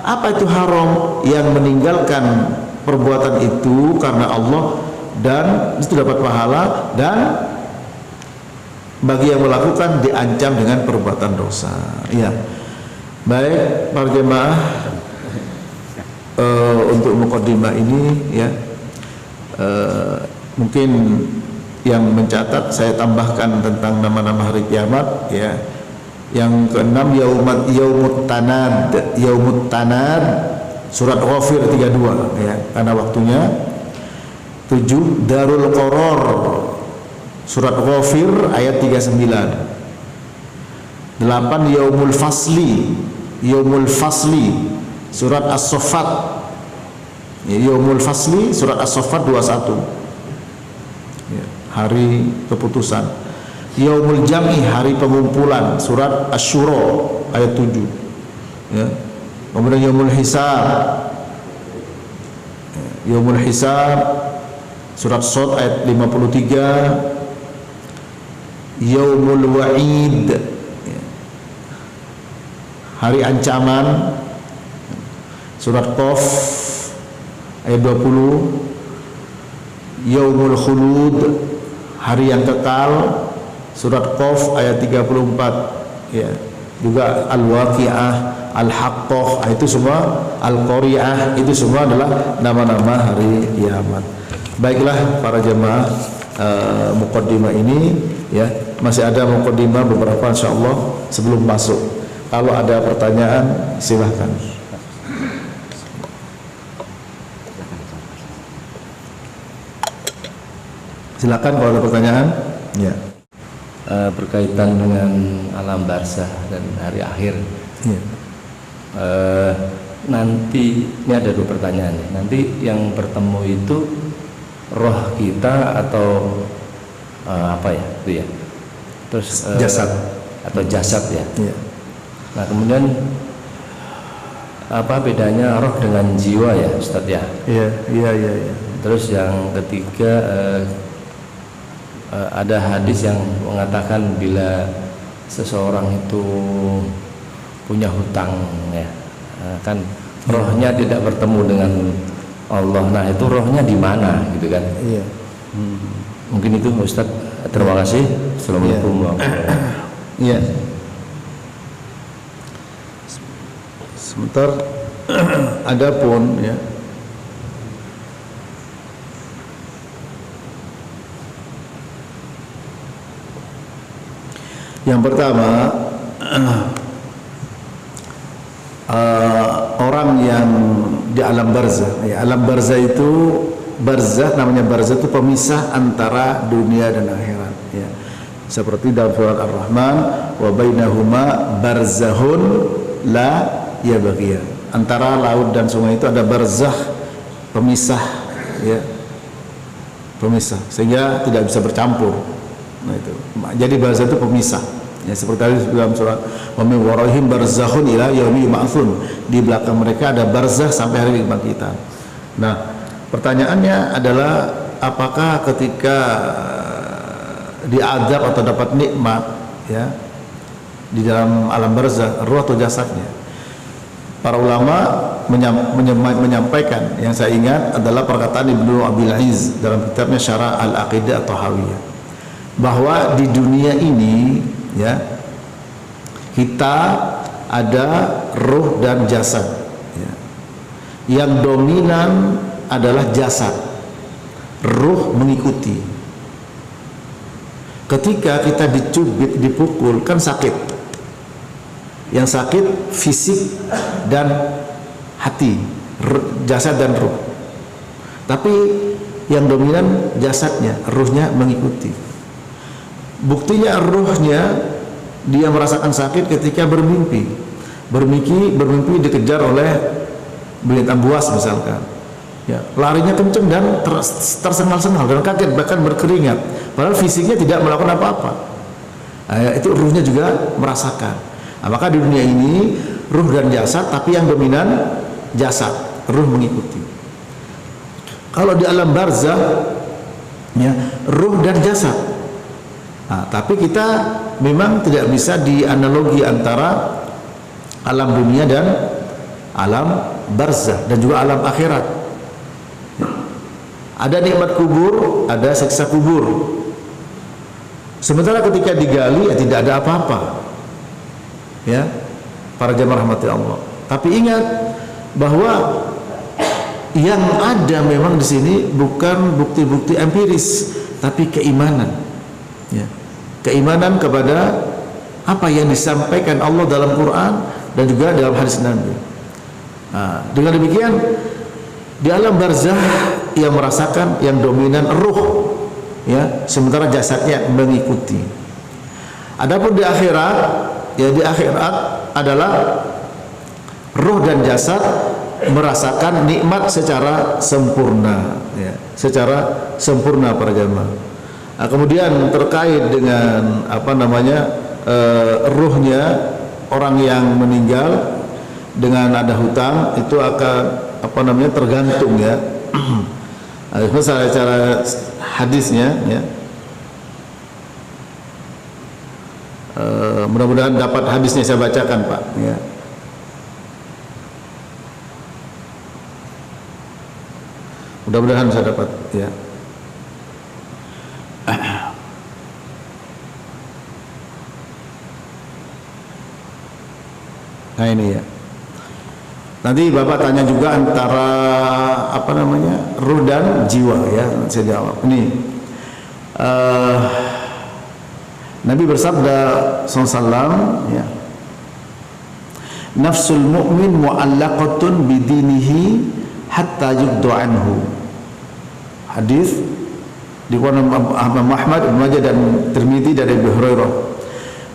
Apa itu haram? Yang meninggalkan perbuatan itu karena Allah dan itu dapat pahala, dan bagi yang melakukan diancam dengan perbuatan dosa. Ya, baik para jemaah, untuk mukaddimah ini ya, mungkin yang mencatat saya tambahkan tentang nama-nama hari kiamat ya. Yang keenam yaumut tanad surat Ghafir 32 ya, karena waktunya. 7 Darul Qoror surat Ghafir ayat 39. 8 Yaumul Fasli surat As-Saffat. Yaumul Fasli surat As-Saffat 21 ya, hari keputusan. Yaumul Jam'i hari pengumpulan surat Asy-Syura ayat 7 ya. Kemudian Yaumul Hisab surat Shad ayat 53. Yaumul Wa'id ya, hari ancaman surat Qaf ayat 20. Yaumul Khulud hari yang kekal surat Qaf ayat 34 ya. Juga Al-Waqi'ah, Al-Haqqah, itu semua, Al-Qari'ah, itu semua adalah nama-nama hari kiamat. Baiklah para jemaah, mukaddimah ini ya, masih ada mukaddimah beberapa insyaallah sebelum masuk. Kalau ada pertanyaan silahkan. Silakan kalau ada pertanyaan. Ya. Berkaitan dengan alam barzah dan hari akhir. Ya. Nanti ini ada 2 pertanyaan. Nanti yang bertemu itu roh kita atau apa ya itu ya? Terus jasad atau jasad ya. Ya. Nah kemudian apa bedanya roh dengan jiwa ya Ustadz ya? Iya. Terus yang ketiga ada hadis yang mengatakan bila seseorang itu punya hutang ya, kan rohnya tidak bertemu dengan Allah. Nah itu rohnya di mana gitu kan? Iya. Mungkin itu Ustaz. Terima kasih. Assalamualaikum warahmatullahi wabarakatuh. Iya. Sebentar. Adapun ya, yang pertama, orang yang di alam barzah. Ya, alam barzah itu, barzah namanya barzah itu pemisah antara dunia dan akhirat. Ya. Seperti dalam surat Ar-Rahman, wa bainahuma barzahun la yabghiyan. Antara laut dan sungai itu ada barzah, pemisah, ya, pemisah, sehingga tidak bisa bercampur. Nah itu. Jadi barzah itu pemisah. Ya, seperti tadi dalam surah wa min waraihim barzakhun ila yaumi yub'atsun. Di belakang mereka ada barzah sampai hari kebangkitan. Nah, pertanyaannya adalah apakah ketika diazab atau dapat nikmat ya di dalam alam barzah ruh atau jasadnya? Para ulama menyampaikan, yang saya ingat adalah perkataan Ibnu Abil Izz dalam kitabnya Syarah Al-Aqidah atau Hawiyah, bahwa di dunia ini ya kita ada ruh dan jasad ya. Yang dominan adalah jasad, ruh mengikuti. Ketika kita dicubit, dipukul kan sakit. Yang sakit fisik dan hati, jasad dan ruh. Tapi yang dominan jasadnya, ruhnya mengikuti. Buktinya ruhnya dia merasakan sakit ketika bermimpi. Bermimpi dikejar oleh binatang buas misalkan. Ya, larinya kenceng dan tersengal-sengal dan kaget bahkan berkeringat. Padahal fisiknya tidak melakukan apa-apa. Nah, itu ruhnya juga merasakan. Nah, maka di dunia ini ruh dan jasad, tapi yang dominan jasad, ruh mengikuti. Kalau di alam barzah ya ruh dan jasad. Nah, tapi kita memang tidak bisa dianalogi antara alam dunia dan alam barzah dan juga alam akhirat. Ada nikmat kubur, ada siksa kubur. Sementara ketika digali ya tidak ada apa-apa. Ya, para jamaah rahmati Allah. Tapi ingat bahwa yang ada memang di sini bukan bukti-bukti empiris, tapi keimanan. Ya, keimanan kepada apa yang disampaikan Allah dalam Quran dan juga dalam hadis Nabi. Nah, dengan demikian di alam barzah yang merasakan yang dominan ruh, ya, sementara jasadnya mengikuti. Adapun di akhirat, ya di akhirat adalah ruh dan jasad merasakan nikmat secara sempurna, ya, secara sempurna para jamaah. Nah, kemudian terkait dengan apa namanya ruhnya orang yang meninggal dengan ada hutang itu akan apa namanya tergantung ya. Misalnya cara hadisnya ya. Mudah-mudahan dapat hadisnya saya bacakan Pak ya. Mudah-mudahan saya dapat ya. Nah ini ya. Nanti Bapak tanya juga antara apa namanya ruh dan jiwa ya. Saya jawab. Ini Nabi bersabda SAW ya, nafsul mu'min mu'allaqatun bidinihi hatta yubdu anhu. Hadis dikeluarkan Imam Ahmad, Ibnu Majah dan Tirmidzi dari Abu Hurairah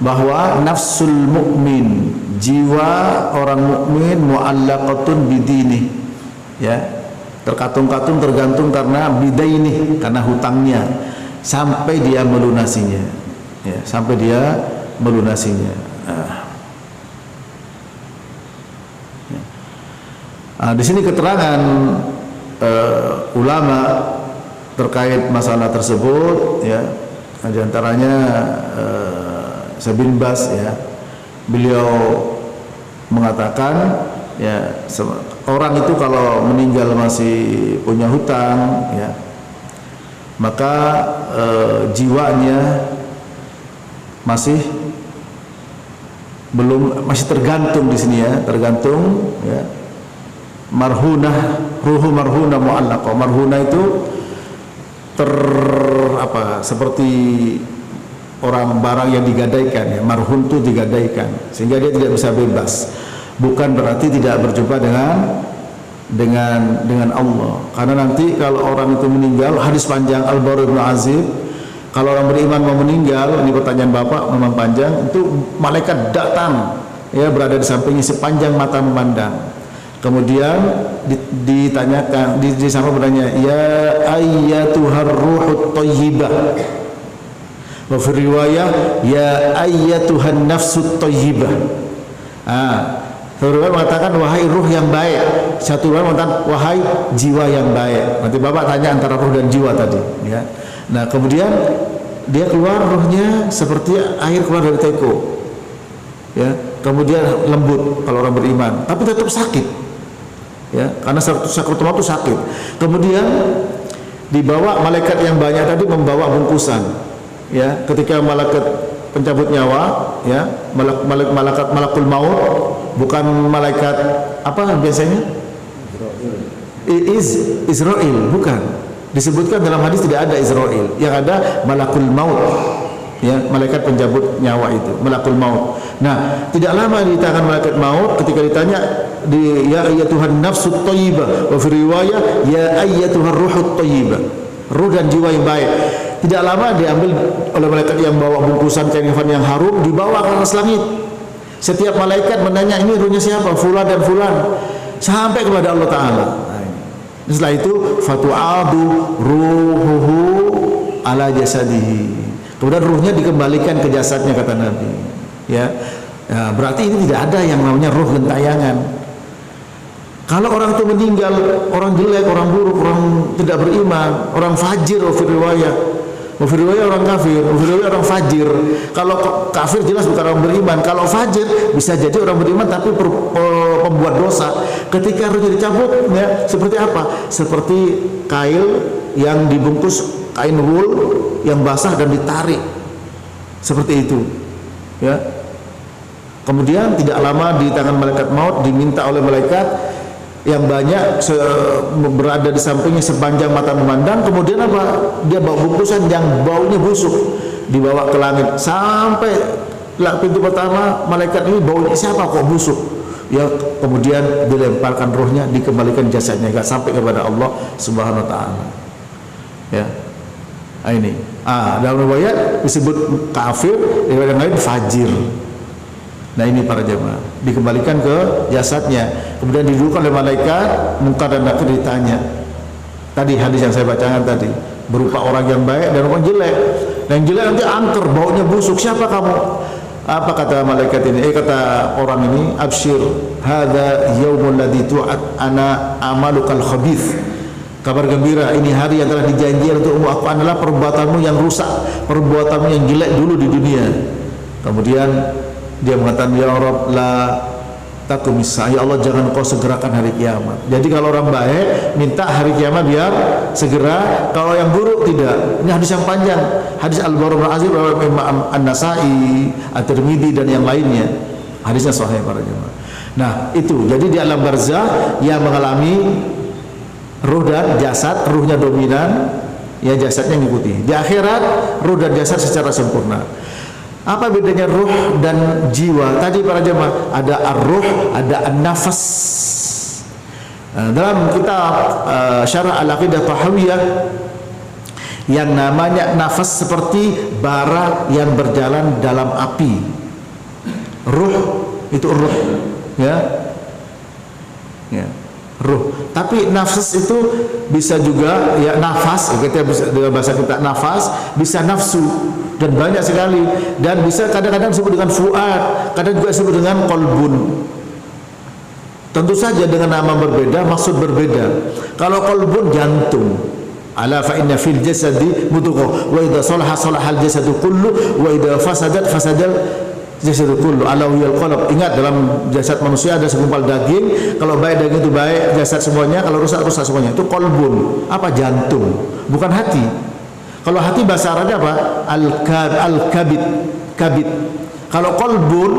bahwa nafsul mu'min, jiwa orang mukmin mu'allaqatun bidinihi ya, terkatung-katung tergantung karena bidaini, karena hutangnya sampai dia melunasinya. Ya, sampai dia melunasinya. Di sini keterangan ulama terkait masalah tersebut, ya, di antaranya Syekh bin Baz, ya, beliau mengatakan, ya, orang itu kalau meninggal masih punya hutang, ya, maka jiwanya masih tergantung di sini ya, tergantung ya, ruhu marhunah mu'allaqah. Marhunah itu seperti orang barang yang digadaikan ya, marhun itu digadaikan sehingga dia tidak bisa bebas. Bukan berarti tidak berjumpa dengan Allah, karena nanti kalau orang itu meninggal, hadis panjang Al-Bara bin Azib, kalau orang beriman mau meninggal, ini pertanyaan Bapak memang panjang, itu malaikat datang ya, berada di sampingnya sepanjang mata memandang. Kemudian ditanyakan, disama bertanya, ya ayyatuhar ruhut thayyibah, Wa fi riwayah ya ayyatuhan nafsut thayyibah. Satu riwayat mengatakan wahai ruh yang baik. Satu riwayat mengatakan wahai jiwa yang baik. Nanti Bapak tanya antara ruh dan jiwa tadi, ya. Nah, kemudian dia keluar ruhnya seperti air keluar dari teko. Ya, kemudian lembut kalau orang beriman, tapi tetap sakit. Ya, karena sakaratul maut itu sakit. Kemudian dibawa malaikat yang banyak tadi membawa bungkusan. Ya, ketika malaikat pencabut nyawa, ya, malakul maut, bukan malaikat apa biasanya? Israel, bukan. Disebutkan dalam hadis tidak ada Israel, yang ada malakul maut. Ya, malaikat pencabut nyawa itu, malakul maut. Nah, tidak lama di tangan malaikat maut ketika ditanya ya ayyatuhan nafsut thayyibah, wa fi riwayah ya ayyatuhar ruhut thayyibah. Ruh dan jiwa yang baik. Tidak lama diambil oleh malaikat yang bawa bungkusan kain kafan yang harum, dibawa ke atas langit. Setiap malaikat menanya ini ruhnya siapa? Fulan dan fulan. Sampai kepada Allah Ta'ala. Setelah itu fatu'adu ruhuhu ala jasadihi. Kemudian ruhnya dikembalikan ke jasadnya, kata Nabi. Ya, nah, berarti ini tidak ada yang namanya ruh gentayangan. Kalau orang itu meninggal, orang jelek, orang buruk, orang tidak beriman, orang fajir, riwayat orang kafir, orang fajir. Kalau kafir jelas bukan orang beriman. Kalau fajir bisa jadi orang beriman tapi pembuat dosa. Ketika ruhnya dicabut, ya, seperti apa? Seperti kail yang dibungkus kain wool yang basah dan ditarik, seperti itu. Ya. Kemudian tidak lama di tangan malaikat maut diminta oleh malaikat yang banyak berada di sampingnya sepanjang mata memandang. Kemudian apa? Dia bawa bungkusan yang baunya busuk, dibawa ke langit sampai pintu pertama. Malaikat ini baunya siapa kok busuk? Ya, kemudian dilemparkan ruhnya, dikembalikan jasadnya enggak sampai kepada Allah Subhanahu wa taala. Ya. Ini. Dalam riwayat disebut kafir, riwayat yang lain fajir. Nah, ini para jemaah, dikembalikan ke jasadnya, kemudian didudukkan oleh malaikat, muka dan nakir ditanya. Tadi hadis yang saya bacakan tadi, berupa orang yang baik dan orang jelek. Dan yang jelek nanti angker, baunya busuk. Siapa kamu? Apa kata malaikat ini? Kata orang ini, absyir, hadza yaumul ladzi tu'ad ana amalukal khabith. Kabar gembira, ini hari yang telah dijanjikan untuk aku adalah perbuatanmu yang rusak, perbuatanmu yang jelek dulu di dunia. Kemudian dia mengatakan, ya Rabb la takumis, ya Allah jangan kau segerakan hari kiamat. Jadi kalau orang baik minta hari kiamat biar segera, kalau yang buruk tidak. Ini hadis yang panjang, hadis Al-Bara bin Azib riwayat Imam An-Nasai, At-Tirmidzi dan yang lainnya. Hadisnya sahih para jemaah. Nah, itu. Jadi di alam barzah yang mengalami ruh dan jasad, ruhnya dominan, ya jasadnya ngikuti. Di akhirat ruh dan jasad secara sempurna. Apa bedanya ruh dan jiwa? Tadi para jemaah ada ar-ruh, ada an-nafas. Dalam kitab Syarah Al-Aqidah Tahawiyah yang namanya nafas seperti bara yang berjalan dalam api. Ruh itu ruh, ya. Ya. Ruh. Tapi nafas itu bisa juga ya nafas, kita bisa dalam bahasa kita nafas, bisa nafsu dan banyak sekali, dan bisa kadang-kadang disebut dengan fuad, kadang juga disebut dengan qalbun. Tentu saja dengan nama berbeda, maksud berbeda. Kalau qalbun jantung, ala fa inna fil jasadi mudghah wa idza salaha salahal jasadu kullu wa idza fasadat fasadal jasadu kullu. Ala wal qalb. Ingat, dalam jasad manusia ada segumpal daging, kalau baik daging itu baik, jasad semuanya, kalau rusak rusak semuanya. Itu qalbun. Apa? Jantung, bukan hati. Kalau hati bahasa Arabnya apa? Al-kabid, kabid. Kalau qalbun,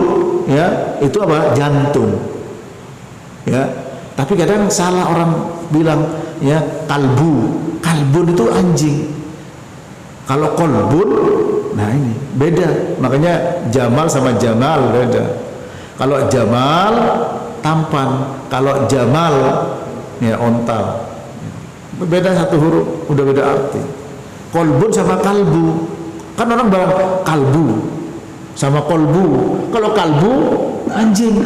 ya, itu apa? Jantung. Ya. Tapi kadang salah orang bilang, ya, kalbu. Kalbun itu anjing. Kalau qalbun, nah ini beda. Makanya Jamal sama Jamal beda. Kalau Jamal tampan, kalau Jamal ya onta. Beda satu huruf, udah beda arti. Kolbun sama kalbu, kan orang bilang kalbu sama kolbu. Kalau kalbu anjing,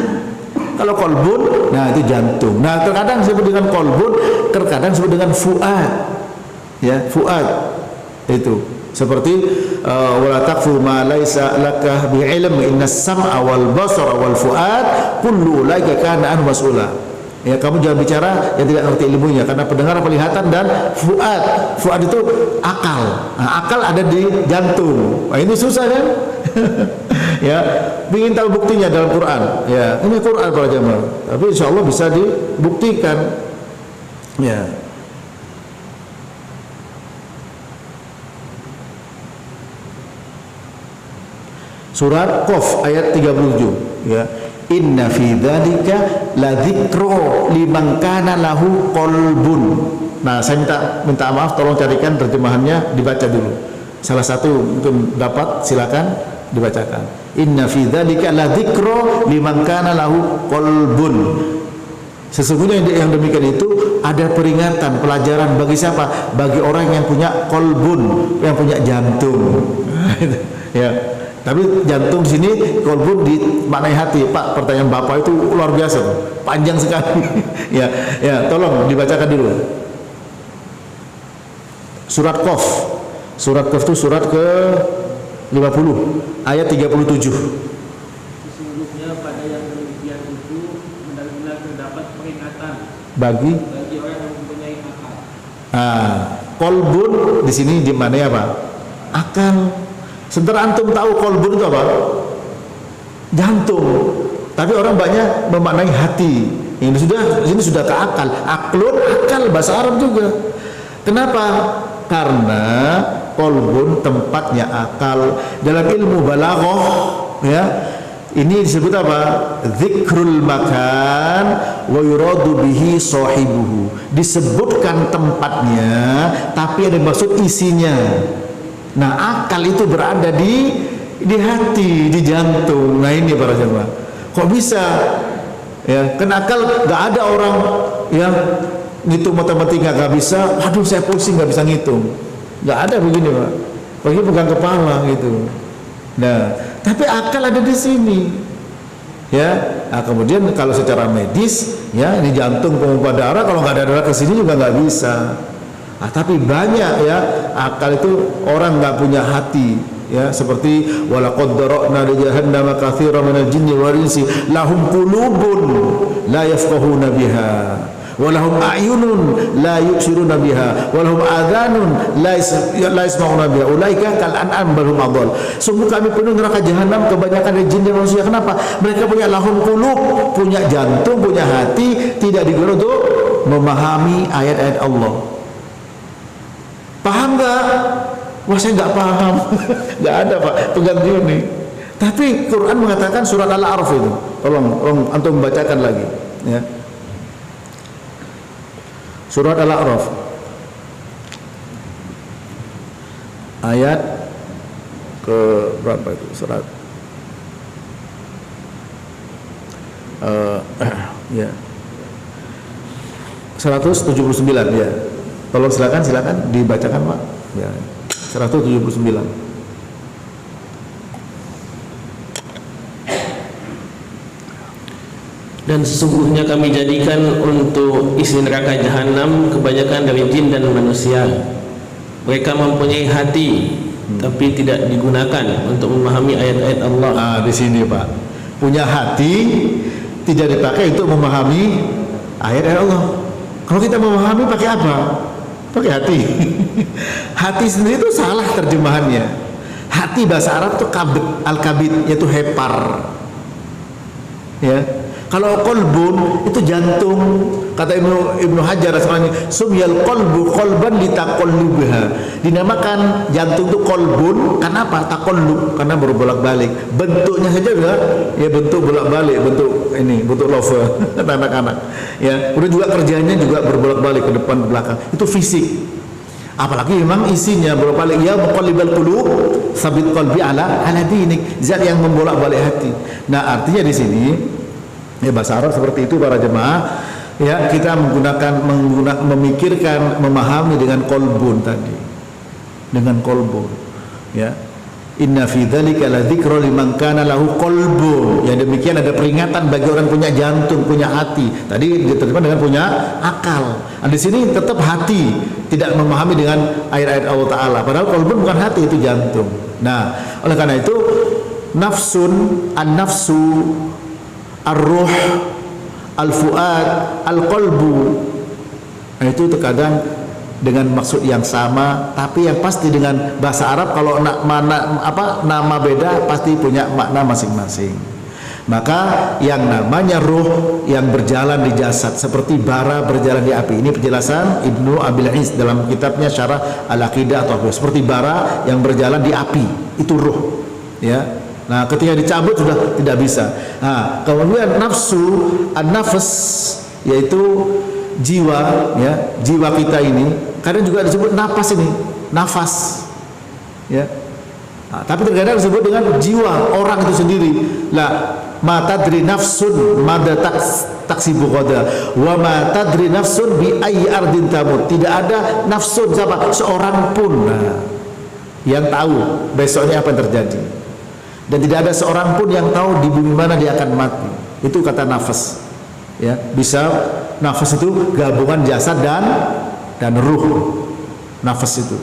kalau kolbun, nah itu jantung. Nah terkadang disebut dengan kolbun, terkadang disebut dengan fuad, ya fuad itu seperti wala taqfu ma laisa laka bi ilm innas sam'a wal basara wal fuad kullu ulaika kana anhu mas'ula. Ya, kamu jangan bicara yang tidak ngerti ilmunya, karena pendengaran, penglihatan, dan fuad itu akal. Nah, akal ada di jantung. Nah, ini susah kan? Ya, ingin tahu buktinya dalam Quran. Ya, ini Quran para jemaah. Tapi insya Allah bisa dibuktikan. Ya. Surat Qaf ayat 37. Ya. Inna fi dzalika la dzikra liman kana lahu qalbun. Nah, saya minta maaf, tolong carikan terjemahannya, dibaca dulu. Salah satu mungkin dapat, silakan dibacakan. Inna fi dzalika la dzikra liman kana lahu qalbun. Sesungguhnya yang demikian itu ada peringatan, pelajaran bagi siapa? Bagi orang yang punya qalbun, yang punya jantung. Ya. Tapi jantung di sini, kolbun dimaknai hati. Pak, pertanyaan Bapak itu luar biasa, panjang sekali. ya, tolong dibacakan dulu. Surat Qaf. Surat Qaf itu surat ke 50 ayat 37. Sesungguhnya pada yang demikian itu benar-benar terdapat peringatan bagi orang yang mempunyai akal. Kolbun di sini dimaknai apa? Akal. Sementara antum tahu kolbun itu apa? Jantung. Tapi orang banyak memaknai hati. Ini sudah ke akal. Aklun, akal, bahasa Arab juga. Kenapa? Karena kolbun tempatnya akal. Dalam ilmu balaghah, ya, ini disebut apa? Dzikrul makan wa yuradu bihi sahibuhu. Disebutkan tempatnya, tapi ada maksud isinya. Nah, akal itu berada di hati, di jantung. Nah, ini para jemaah. Kok bisa? Ya, kan akal nggak ada orang yang ngitung matematika nggak bisa. Aduh, saya pusing nggak bisa ngitung. Nggak ada begini, Pak. Bagi pegang kepala gitu. Nah, tapi akal ada di sini. Ya, nah, kemudian kalau secara medis, ya, ini jantung pompa darah, kalau nggak ada darah ke sini juga nggak bisa. Tapi banyak, ya, akal itu orang nggak punya hati, ya, seperti walaqad dara'na li jahannama katsiran minal jinni wal insi lahum qulubun la yafqahuna biha wa lahum a'yunun la yubsiruna biha wa lahum adhanun la yasma'una biha ulaika kal an'am bal hum adall. Sungguh kami penuh neraka jahanam kebanyakan dari jin dan manusia. Kenapa? Mereka punya lahum qulub, punya jantung, punya hati, tidak digunakan untuk memahami ayat-ayat Allah. Paham nggak? Wah, saya nggak paham. Nggak ada, Pak, pegang nih. Tapi Quran mengatakan surat Al-A'raf itu. Tolong antum membacakan lagi, ya. Surat Al-A'raf ayat ke berapa itu? Surat ya 179, ya. Tolong silakan dibacakan, Pak. Ya. 179. Dan sesungguhnya kami jadikan untuk isi neraka jahanam kebanyakan dari jin dan manusia. Mereka mempunyai hati, tapi tidak digunakan untuk memahami ayat-ayat Allah. Di sini, Pak, punya hati tidak dipakai untuk memahami ayat-ayat Allah. Kalau kita memahami pakai apa? Pakai hati. Hati sendiri itu salah terjemahannya. Hati bahasa Arab itu kabid, al-kabid, yaitu hepar. Ya. Kalau qalbun itu jantung. Kata Ibnu Hajar Asqalani, sumyal qalbu qalban litaqallubha. Dinamakan jantung itu qalbun karena apa? Taqallub, karena berbolak-balik. Bentuknya saja ya bentuk bolak-balik, bentuk ini, bentuk love anak-anak. Ya, kemudian juga kerjanya juga berbolak-balik ke depan ke belakang. Itu fisik. Apalagi memang isinya bolak-balik, ya muqallibal qulub sabit qalbi ala dinik, zat yang membolak-balik hati. Nah, artinya di sini ya bahasa Arab seperti itu para jemaah, ya, kita memikirkan, memahami dengan kolbun tadi, dengan kolbun, ya. Inna fi dzalika ladzikra liman kana lahu qalbun. Yang demikian ada peringatan bagi orang punya jantung, punya hati. Tadi diterjemahkan dengan punya akal. Nah, di sini tetap hati, tidak memahami dengan ayat-ayat Allah Taala. Padahal qalbun bukan hati, itu jantung. Nah, oleh karena itu nafsun, an-nafsu, ar-ruh, al-fuad, al-qalbu. Nah, itu terkadang dengan maksud yang sama, tapi yang pasti dengan bahasa Arab kalau nama beda pasti punya makna masing-masing. Maka yang namanya ruh yang berjalan di jasad seperti bara berjalan di api. Ini penjelasan Ibnu Abil Is dalam kitabnya Syarah Al-Aqidah atau apa. Seperti bara yang berjalan di api, itu ruh. Ya. Nah, ketika dicabut sudah tidak bisa. Nah, kemudian nafsu, an-nafs, yaitu jiwa, ya, jiwa kita ini kadang juga disebut nafas, ini nafas, ya. Nah, tapi terkadang disebut dengan jiwa orang itu sendiri. Lah, ma tadri nafsun mada taksibu qada wa ma tadri nafsun bi ayyi ardin tamut. Tidak ada nafsun siapa seorang pun yang tahu besoknya apa yang terjadi, dan tidak ada seorang pun yang tahu di bumi mana dia akan mati. Itu kata nafas, ya. Bisa nafas itu gabungan jasad dan ruh, nafas itu,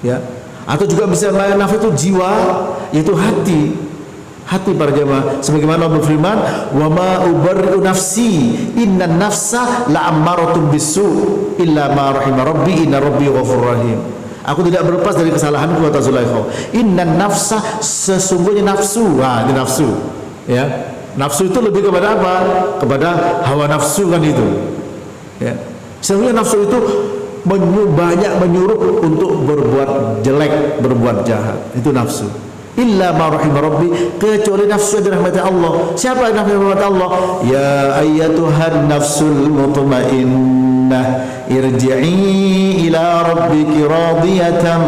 ya. Atau juga bisa nafas itu jiwa, yaitu hati para jemaah. Sebagaimana Allah berfirman, wa ma ubarri'u nafsi innan nafsa la'ammaratun bisu illa ma rahima rabbi inna rabbi ghafurur rahim. Aku tidak berlepas dari kesalahanku, kata Zulaikha. Innan nafsa, sesungguhnya nafsu. Nah, ini nafsu, ya. Nafsu itu lebih kepada apa? Kepada hawa nafsu, kan itu, ya. Sesungguhnya nafsu itu banyak menyuruh untuk berbuat jelek, berbuat jahat. Itu nafsu. Illa ma rahima rabbi, kecuali nafsu adalah rahmat Allah. Siapa yang nafsu rahmat Allah? Ya ayyatuhan nafsul mutmainnah irji'i ila rabbiki radiyatan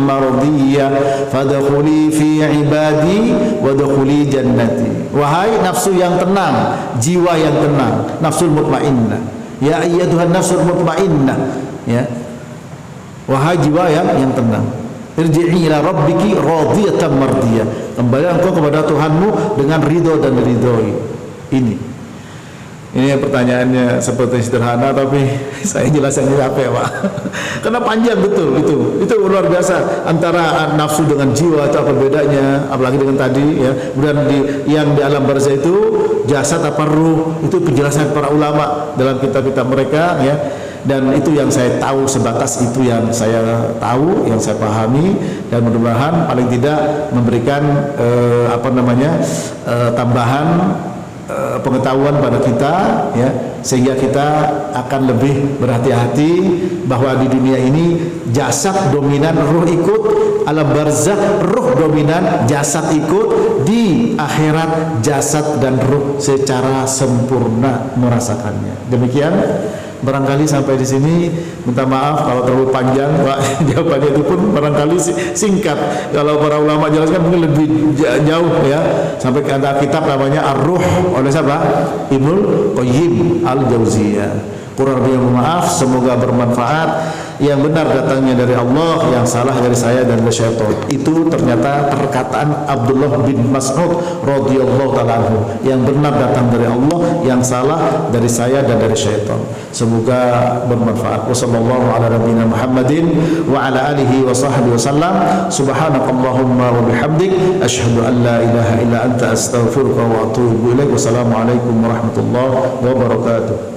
mardiyah fadkhuli fi ibadi wadkhuli jannati. Wahai nafsu yang tenang, jiwa yang tenang, nafsul mutmainnah. Ya ayyatuhan nafsul mutmainnah, ya. Wahai jiwa yang tenang, irji'i ila rabbiki radiyatan mardiyah. Kembali engkau kepada Tuhanmu dengan ridho dan diridhoi. Ini pertanyaannya seperti sederhana, tapi saya jelaskan ini apa ya, Pak? Karena panjang betul itu luar biasa antara nafsu dengan jiwa, itu apa bedanya, apalagi dengan tadi, ya. Kemudian yang di alam barzah itu jasad apa ruh, itu penjelasan para ulama dalam kitab-kitab mereka, ya. Dan itu yang saya tahu, sebatas itu yang saya tahu, yang saya pahami, dan mudah-mudahan paling tidak memberikan tambahan pengetahuan pada kita, ya, sehingga kita akan lebih berhati-hati bahwa di dunia ini jasad dominan, ruh ikut. Alam barzakh ruh dominan, jasad ikut. Di akhirat jasad dan ruh secara sempurna merasakannya. Demikian. Barangkali sampai di sini, minta maaf kalau terlalu panjang, Pak. Jawabannya itu pun barangkali singkat. Kalau para ulama jelaskan mungkin lebih jauh, ya. Sampai ke ada kitab namanya Ar-Ruh oleh siapa? Ibnul Qayyim Al-Jauziyah. Kurang lebih maaf, semoga bermanfaat. Yang benar datangnya dari Allah, yang salah dari saya dan dari syaitan. Itu ternyata perkataan Abdullah bin Mas'ud radhiyallahu ta'ala anhu. Yang benar datang dari Allah, yang salah dari saya dan dari syaitan. Semoga bermanfaat. Wassallallahu ala nabiyina Muhammadin wa ala alihi wa sahbihi wasallam. Subhanakallahumma wa bihamdik asyhadu an la ilaha illa anta astaghfiruka wa atubu ilaik. Wassalamualaikum warahmatullahi wabarakatuh.